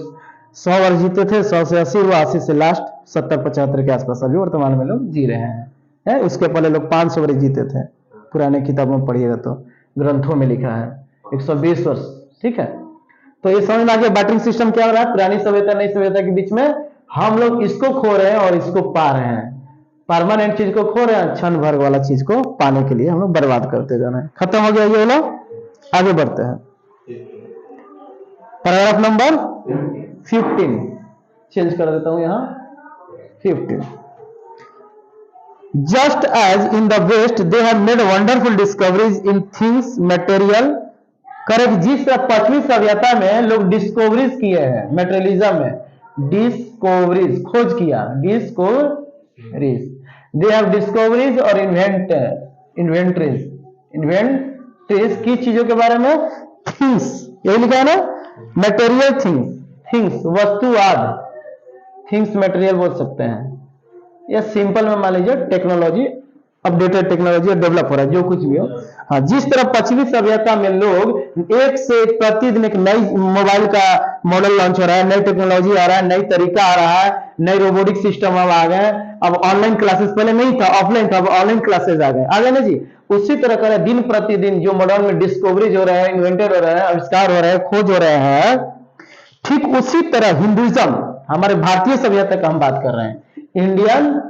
100 वर्ष जीते थे, 100 से 80 हुआ, 80 से लास्ट 70-75 के आसपास अभी वर्तमान में लोग जी रहे हैं। उसके पहले लोग 500 वर्ष जीते थे, पुराने किताबों में पढ़िएगा तो ग्रंथों में लिखा है 120 वर्ष। ठीक है, तो ये समझ में आ गया बार्टरिंग सिस्टम क्या हो रहा है। पुरानी सभ्यता नई सभ्यता के बीच में हम लोग इसको खो रहे हैं और इसको पा रहे हैं। परमानेंट चीज को खो रहे हैं, क्षण भर वाला चीज को पाने के लिए हम लोग बर्बाद करते जा रहे हैं। खत्म हो गया ये वाला, आगे बढ़ते हैं। पैराग्राफ नंबर 15 चेंज कर देता हूं यहां 15। Just as in the west they have made wonderful discoveries in things material. Correct, जिस पश्चिमी सभ्यता में लोग डिस्कवरीज किए हैं, मेटेरियलिज्म में डिस्कवरीज, खोज किया, डिस्कवरीज, दे हैव डिस्कवरीज और इन्वेंटरीज की चीजों के बारे में, थिंग्स, यही लिखा है ना, मटेरियल थिंग्स, थिंग्स वस्तुवाद, थिंग्स मटेरियल बोल सकते हैं, या सिंपल में मान लीजिए टेक्नोलॉजी, अपडेटेड टेक्नोलॉजी डेवलप हो रहा है, जो कुछ भी हो। हाँ, जिस तरह पश्चिमी सभ्यता में लोग एक से एक प्रतिदिन एक नई मोबाइल का मॉडल लॉन्च हो रहा है, नई टेक्नोलॉजी आ रहा है, नई तरीका आ रहा है, नई रोबोटिक सिस्टम अब आ गए, अब ऑनलाइन क्लासेस, पहले नहीं था, ऑफलाइन था, अब ऑनलाइन क्लासेस आ गए ना जी। उसी तरह का दिन प्रतिदिन जो मॉडल में डिस्कवरीज हो रहा है, इन्वेंटेड हो रहा है, आविष्कार हो रहा है, खोज हो रहे हैं, ठीक उसी तरह हिंदुइज्म, हमारे भारतीय सभ्यता का हम बात कर रहे हैं, इंडियन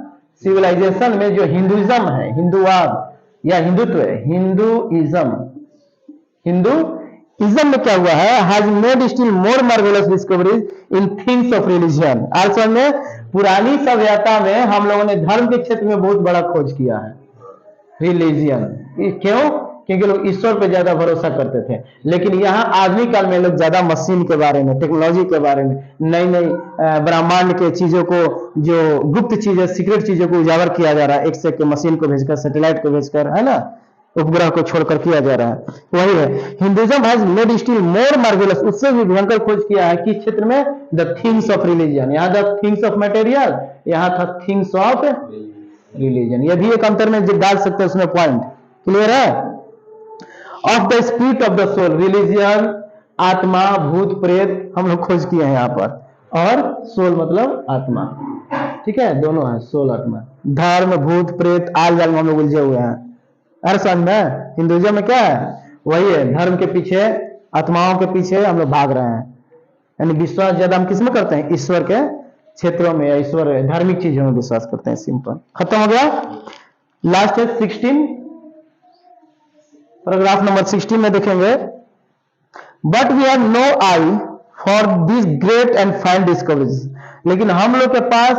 सिविलाइजेशन में जो हिंदुइज्म है, हिंदुवाद या हिंदुत्व है, हिंदुइज्म में क्या हुआ है, has made still more marvellous discoveries in things of religion. असल में पुरानी सभ्यता में हम लोगों ने धर्म के क्षेत्र में बहुत बड़ा खोज किया है, रिलीजियन। क्यों? क्योंकि लोग ईश्वर पे ज्यादा भरोसा करते थे, लेकिन यहाँ आधुनिक काल में लोग ज्यादा मशीन के बारे में, टेक्नोलॉजी के बारे में, नई नई ब्रह्मांड के चीजों को, जो गुप्त चीजें, सीक्रेट चीजों को उजागर किया जा रहा है, एक से एक मशीन को भेजकर, सैटेलाइट को भेजकर, है ना, उपग्रह को छोड़कर किया जा रहा है। वही है, Hinduism has made still more marvellous, उससे भी भयंकर खोज किया है किस क्षेत्र में, द थिंग्स ऑफ रिलीजन। यहाँ द थिंग्स ऑफ मटेरियल, यहाँ था थिंग्स ऑफ रिलीजन। ये भी एक अंतर में डाल सकते हैं उसमें पॉइंट, क्लियर है। Of the spirit of the soul, religion, आत्मा, भूत प्रेत हम लोग खोज किए हैं यहाँ पर, और सोल मतलब आत्मा, ठीक है, दोनों है, सोल आत्मा। धर्म, भूत प्रेत, आल जाल में हम लोग उलझे हुए हैं। हर समझ में हिंदुइज्म में क्या है, वही है, धर्म के पीछे, आत्माओं के पीछे हम लोग भाग रहे हैं, यानी विश्वास ज्यादा हम किसमें करते हैं, ईश्वर के क्षेत्रों में, या ईश्वर धार्मिक चीजों में विश्वास करते हैं। सिंपल, खत्म हो गया। लास्ट है 16, पैराग्राफ नंबर 16 में देखेंगे, but we have no eye for this great and fine discoveries. लेकिन हम लोग के पास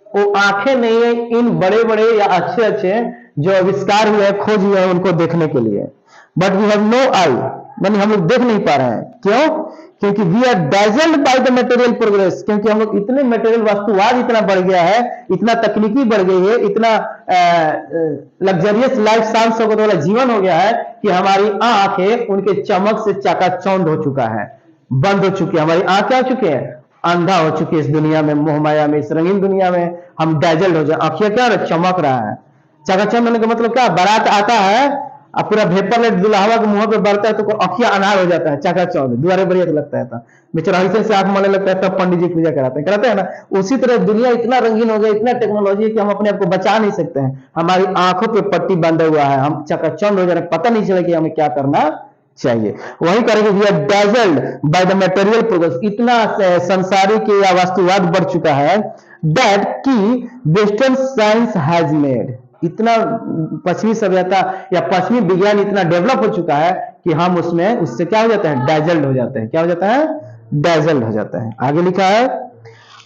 वो आंखें नहीं है इन बड़े बड़े या अच्छे अच्छे जो आविष्कार हुए हैं, खोज हुए हैं, उनको देखने के लिए। बट वी हैव नो आई, यानी हम लोग देख नहीं पा रहे हैं। क्यों? क्योंकि we are dazzled by the material progress, क्योंकि हम लोग इतने मटेरियल वस्तुवाद इतना बढ़ गया है, इतना तकनीकी बढ़ गई है, इतना लग्जरियस लाइफ स्टाइल वाला जीवन हो गया है कि हमारी आंखें उनके चमक से चकाचौंध हो चुका है, बंद हो चुकी है। हमारी आंख क्या हो चुकी है, अंधा हो चुके इस दुनिया में, मोह माया में, इस रंगीन दुनिया में हम डैजल्ड हो जाए। आंखियां क्या चमक रहा है, चकाचक होने का मतलब क्या, बारात आता है अब पूरा भेपर लाइट दुल्हावा के मुंह पे बढ़ता है तो आंखियां अनार हो जाता है, चकाचक दुआरे बढ़िया लगता है, बेचारा ऐसे से आंख मारने लगता है, तब पंडित जी पूजा कराते हैं ना। उसी तरह दुनिया इतना रंगीन हो गया, इतना टेक्नोलॉजी है कि हम अपने आप को बचा नहीं सकते हैं, हमारी आंखों पे पट्टी बंधा हुआ है, हम चकाचौंध हो जा रहे, पता नहीं चला कि हमें क्या करना चाहिए। वही करेंगे, we are dazzled by the material progress, इतना संसारिक या वास्तुवाद बढ़ चुका है दैट की वेस्टर्न साइंस हैज मेड, इतना पश्चिमी सभ्यता या पश्चिमी विज्ञान इतना डेवलप हो चुका है कि हम उसमें उससे क्या हो जाता है, डैजल्ड हो जाते हैं। क्या हो जाता है, डैजल्ड हो जाता है। आगे लिखा है,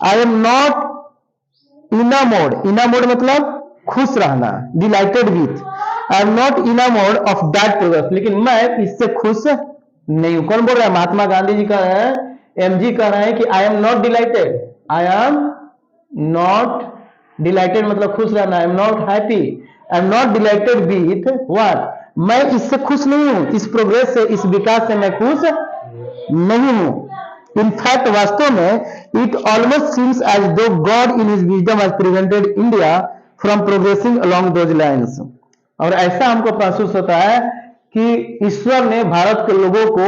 आई एम नॉट इनामोड, इनामोड मतलब खुश रहना, delighted with, I am not enamoured of that progress, लेकिन मैं इससे खुश नहीं हूं। कौन बोल रहा है, महात्मा गांधी जी कह रहे हैं, एमजी कह रहे हैं कि आई am not dilated, I am not dilated मतलब खुश रहना, आई am not happy, I am not dilated with what, मैं इससे खुश नहीं हूं, इस प्रोग्रेस से, इस विकास से मैं खुश नहीं हूं। इनफैक्ट वास्तव में इट ऑलमोस्ट सीम्स एज दो God in his wisdom has prevented India from progressing along those lines, और ऐसा हमको महसूस होता है कि ईश्वर ने भारत के लोगों को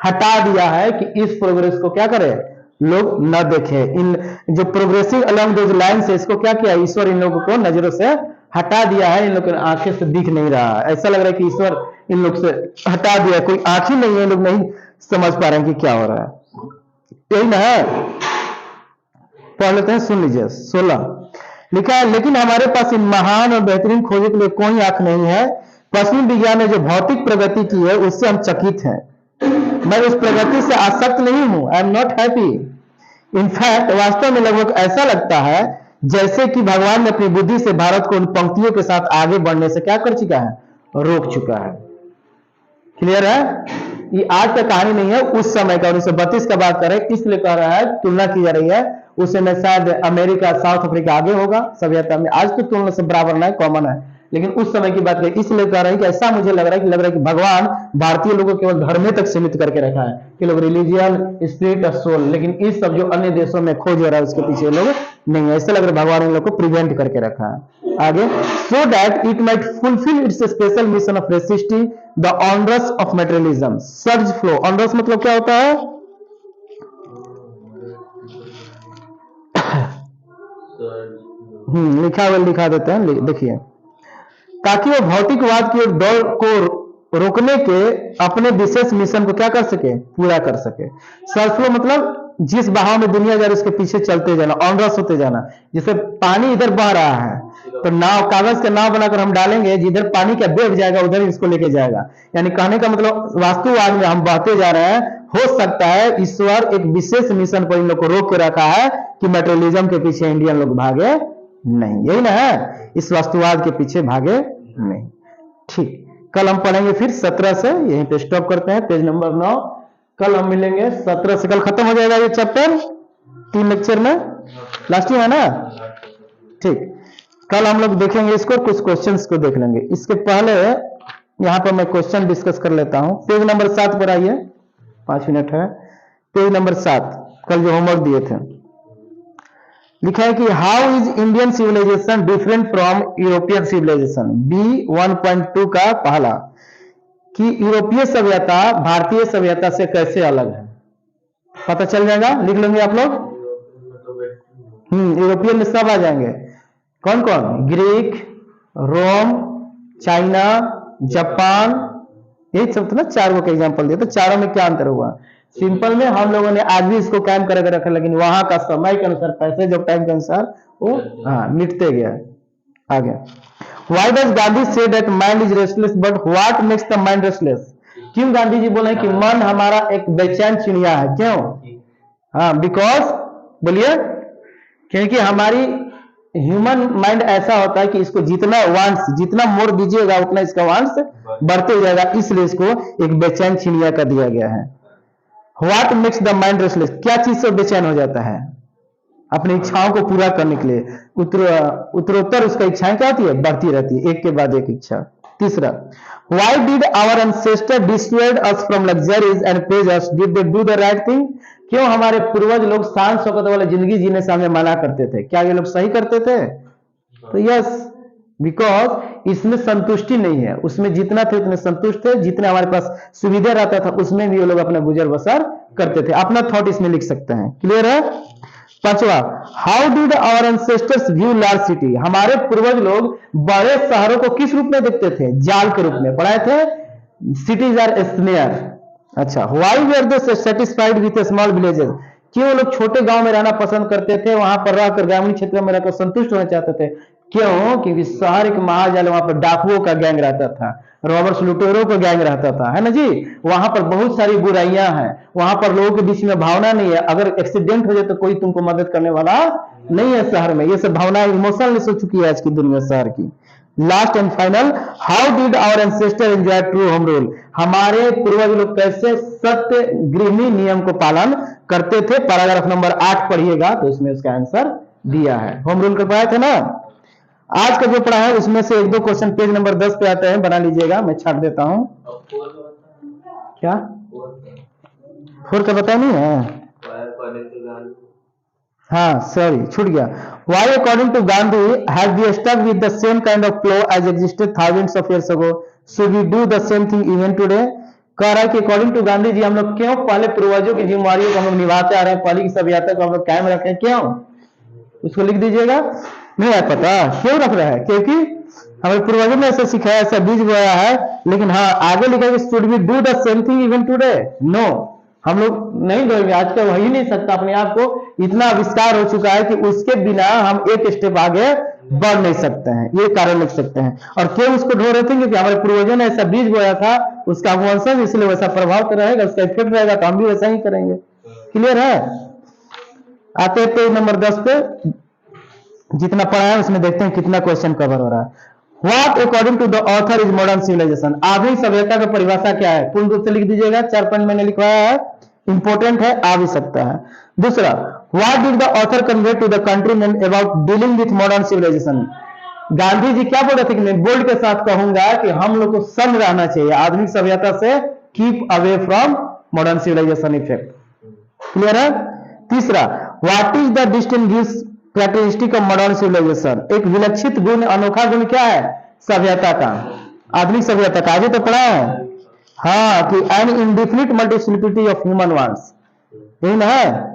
हटा दिया है कि इस प्रोग्रेस को क्या करे, लोग न देखे। इन जो प्रोग्रेसिंग अलोंग दोज लाइन्स है, इसको क्या किया ईश्वर, इन लोगों को नजरों से हटा दिया है, इन लोगों की आंखें से दिख नहीं रहा है। ऐसा लग रहा है कि ईश्वर इन लोग से हटा दिया, कोई आंख ही नहीं है, लोग नहीं समझ पा रहे हैं कि क्या हो रहा है। यही ना है, पढ़ लेते हैं, सुन लीजिए। 16 लिखा है, लेकिन हमारे पास इन महान और बेहतरीन खोजों के लिए कोई आंख नहीं है। पश्चिमी विज्ञान ने जो भौतिक प्रगति की है उससे हम चकित हैं, मैं उस प्रगति से आसक्त नहीं हूं, I am not happy. In fact वास्तव में लगभग ऐसा लगता है जैसे कि भगवान ने अपनी बुद्धि से भारत को उन पंक्तियों के साथ आगे बढ़ने से क्या कर चुका है, रोक चुका है। क्लियर है, ये आज का कहानी नहीं है, उस समय का 1932 का बात करें, इसलिए कह रहा है, तुलना की जा रही है। उस समय शायद अमेरिका, साउथ अफ्रीका आगे होगा सभ्यता में, आज तो तुलना से बराबर नहीं, कॉमन है, लेकिन उस समय की बात करें, इसलिए कह रहे हैं कि ऐसा मुझे लग रहा है कि भगवान भारतीय लोगों को केवल धर्म तक सीमित करके रखा है कि लोग रिलीजियन, स्पिरिट और सोल, लेकिन इस सब जो अन्य देशों में खोज हो रहा है उसके पीछे लोग नहीं है। ऐसा लग रहा है भगवान इन लोग को प्रिवेंट करके रखा है। आगे, so that it might fulfil it's special mission of resisting the onerous of materialism, surge flow. Onerous मतलब क्या होता है, लिखा हुआ लिखा देते हैं, देखिए, ताकि वो भौतिकवाद की दौड़ को रोकने के अपने विशेष मिशन को क्या कर सके, पूरा कर सके। सर्ज फ्लो मतलब जिस बहाव में दुनिया जा रही है उसके पीछे चलते जाना, ऑनरस होते जाना। जैसे पानी इधर बह रहा है तो नाव, कागज का नाव बनाकर हम डालेंगे, जिधर पानी का वेग जाएगा उधर इसको लेके जाएगा। यानी कहने का मतलब वास्तुवाद में हम बहते जा रहे हैं, हो सकता है ईश्वर एक विशेष मिशन पर इन लोग को रोक के रखा है कि मटेरियलिज्म के पीछे इंडियन लोग भागे नहीं, यही ना है, इस वास्तुवाद के पीछे भागे नहीं। ठीक, कल हम पढ़ेंगे फिर 17 से, यहीं पे स्टॉप करते हैं, पेज नंबर 9। कल हम मिलेंगे 17 से, कल खत्म हो जाएगा ये चैप्टर 3 लेक्चर में, लास्ट है ना। ठीक, कल हम लोग देखेंगे इसको, कुछ क्वेश्चंस को देख लेंगे। इसके पहले यहां पर मैं क्वेश्चन डिस्कस कर लेता हूं। पेज नंबर 7 पर आइए, 5 मिनट है। पेज नंबर 7, कल जो होमवर्क दिए थे, लिखा है कि how is Indian civilization different from European civilization. B1.2 का पहला, कि यूरोपीय सभ्यता भारतीय सभ्यता से कैसे अलग है, पता चल जाएगा, लिख लेंगे आप लोग। यूरोपियन में सब आ जाएंगे, कौन कौन, ग्रीक, रोम, चाइना, जापान, यही सब तो ना, 4 का एग्जांपल दिया, तो चारों में क्या अंतर हुआ। सिंपल में हम लोगों ने आज भी इसको कायम करके रखा, लेकिन वहां का समय के अनुसार, पैसे जो टाइम के अनुसार वो मिटते गया। आगे, why does Gandhi say that mind is restless but what makes the mind restless. क्यों गांधी जी बोले कि मन हमारा एक बेचैन चिड़िया है, क्यों, बिकॉज, बोलिए, क्योंकि हमारी ह्यूमन माइंड ऐसा होता है कि इसको जितना वांट्स, जितना मोड़ दीजिएगा उतना इसका वांट्स बढ़ते जाएगा, इसलिए इसको एक बेचैन चिड़िया का दिया गया है। What makes the mind restless, क्या चीज से बेचैन हो जाता है, अपनी इच्छाओं को पूरा करने के लिए उत्तरोत्तर उसका इच्छाएं क्या होती है, बढ़ती रहती है, एक के बाद एक इच्छा। तीसरा, why did our ancestor dissuade us from luxuries and pleasures, did they do the right thing? क्यों हमारे पूर्वज लोग शान शौकत वाली जिंदगी जीने से हमें मना करते थे? क्या ये लोग सही करते थे? तो यस, बिकॉज इसमें संतुष्टि नहीं है, उसमें जितना थे उतने संतुष्ट थे, जितने हमारे पास सुविधा रहता था उसमें भी वो लोग अपना गुजर बसर करते थे। अपना थॉट इसमें लिख सकते हैं। क्लियर है? पांचवा, how did our ancestors view large city, हमारे पूर्वज लोग बड़े शहरों को किस रूप में देखते थे? जाल के रूप में। पढ़ाए थे सिटीज आर स्नेयर। अच्छा, why were they satisfied with small villages, क्यों लोग छोटे गांव में रहना पसंद करते थे, वहां पर रहकर ग्रामीण क्षेत्र में रहकर संतुष्ट होना चाहते थे? क्यों? क्योंकि शहर एक महाजाल, वहां पर डाकुओं का गैंग रहता था, रॉबर्स लुटेरों का गैंग रहता था, है ना जी। वहां पर बहुत सारी बुराइयां हैं, वहां पर लोगों के बीच में भावना नहीं है, अगर एक्सीडेंट हो जाए तो कोई तुमको मदद करने वाला नहीं है शहर में। ये सब भावनाएं इमोशनलेस हो चुकी है आज की दुनिया शहर की। Last and final, how did our ancestor enjoy true home rule, हमारे पूर्वज लोग कैसे सत्य गृहिणी नियम को पालन करते थे? पैराग्राफ नंबर 8 पढ़िएगा तो उसमें उसका आंसर दिया है। होम रूल का पढ़ाए थे ना। आज का जो पढ़ा है उसमें से एक दो क्वेश्चन पेज नंबर 10 पे आते हैं, बना लीजिएगा, मैं छाट देता हूं। क्या 4 का बताया नहीं है? हाँ सॉरी, छूट गया। Why according to Gandhi has we stuck with the same kind of law as existed thousands of years ago? Should we do the same thing even today? कह रहा है कि अकॉर्डिंग टू गांधी जी हम लोग क्यों पहले पूर्वजों की जिम्मेदारियों को हम लोग निभाते आ रहे हैं, पहले की सभ्यता को हम लोग कायम रखें, क्यों? उसको लिख दीजिएगा। नहीं है पता क्यों रख रहा है? क्योंकि हमारे पूर्वजों ने ऐसा सिखाया, ऐसा बीज बोया है। लेकिन हाँ आगे लिखा है should we do the same thing even today? No, हम लोग नहीं करेंगे। आजकल वही नहीं सकता, अपने आप को इतना आविष्कार हो चुका है कि उसके बिना हम एक स्टेप आगे बढ़ नहीं सकते हैं। ये कारण लिख सकते हैं। और क्यों उसको ढो रहे थे? क्योंकि हमारे पूर्वजों ने ऐसा बीज बोया था, उसका वंशज इसलिए वैसा प्रभाव तो रहेगा, उसका इफेक्ट रहेगा, तो हम भी वैसा ही करेंगे। क्लियर है? आते हैं पेज नंबर 10 पे, जितना पढ़ा है उसमें देखते हैं कितना क्वेश्चन कवर हो रहा है। What according to the author is modern civilization? आधुनिक सभ्यता की परिभाषा क्या है? पूर्ण रूप से लिख दीजिएगा, 4 पॉइंट मैंने लिखवाया है, इंपॉर्टेंट है, आ भी सकता है। दूसरा, What did the author convey to the countrymen about dealing with modern civilization? Gandhi ji क्या बोल रहे थे कि मैं बोल्ड के साथ कहूंगा कि हम लोग को सम रहना चाहिए आधुनिक सभ्यता से, keep away from modern civilization effect. Clear है? तीसरा, what is the distinguish characteristic of modern civilization? एक विलक्षित गुण, अनोखा गुण क्या है सभ्यता का, आधुनिक सभ्यता का? आगे तो पढ़ा है हाँ कि an indefinite multiplicity of human wants, यही ना है।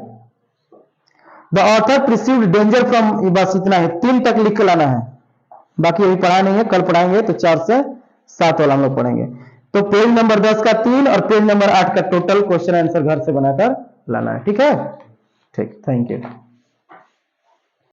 The author perceived danger from, बस इतना है, 3 तक लिख के लाना है, बाकी अभी पढ़ा नहीं है, कल पढ़ाएंगे तो 4 से 7 वाला हम लोग पढ़ेंगे। तो पेज नंबर 10 का 3 और पेज नंबर 8 का टोटल क्वेश्चन आंसर घर से बनाकर लाना है। ठीक है? ठीक, थैंक यू।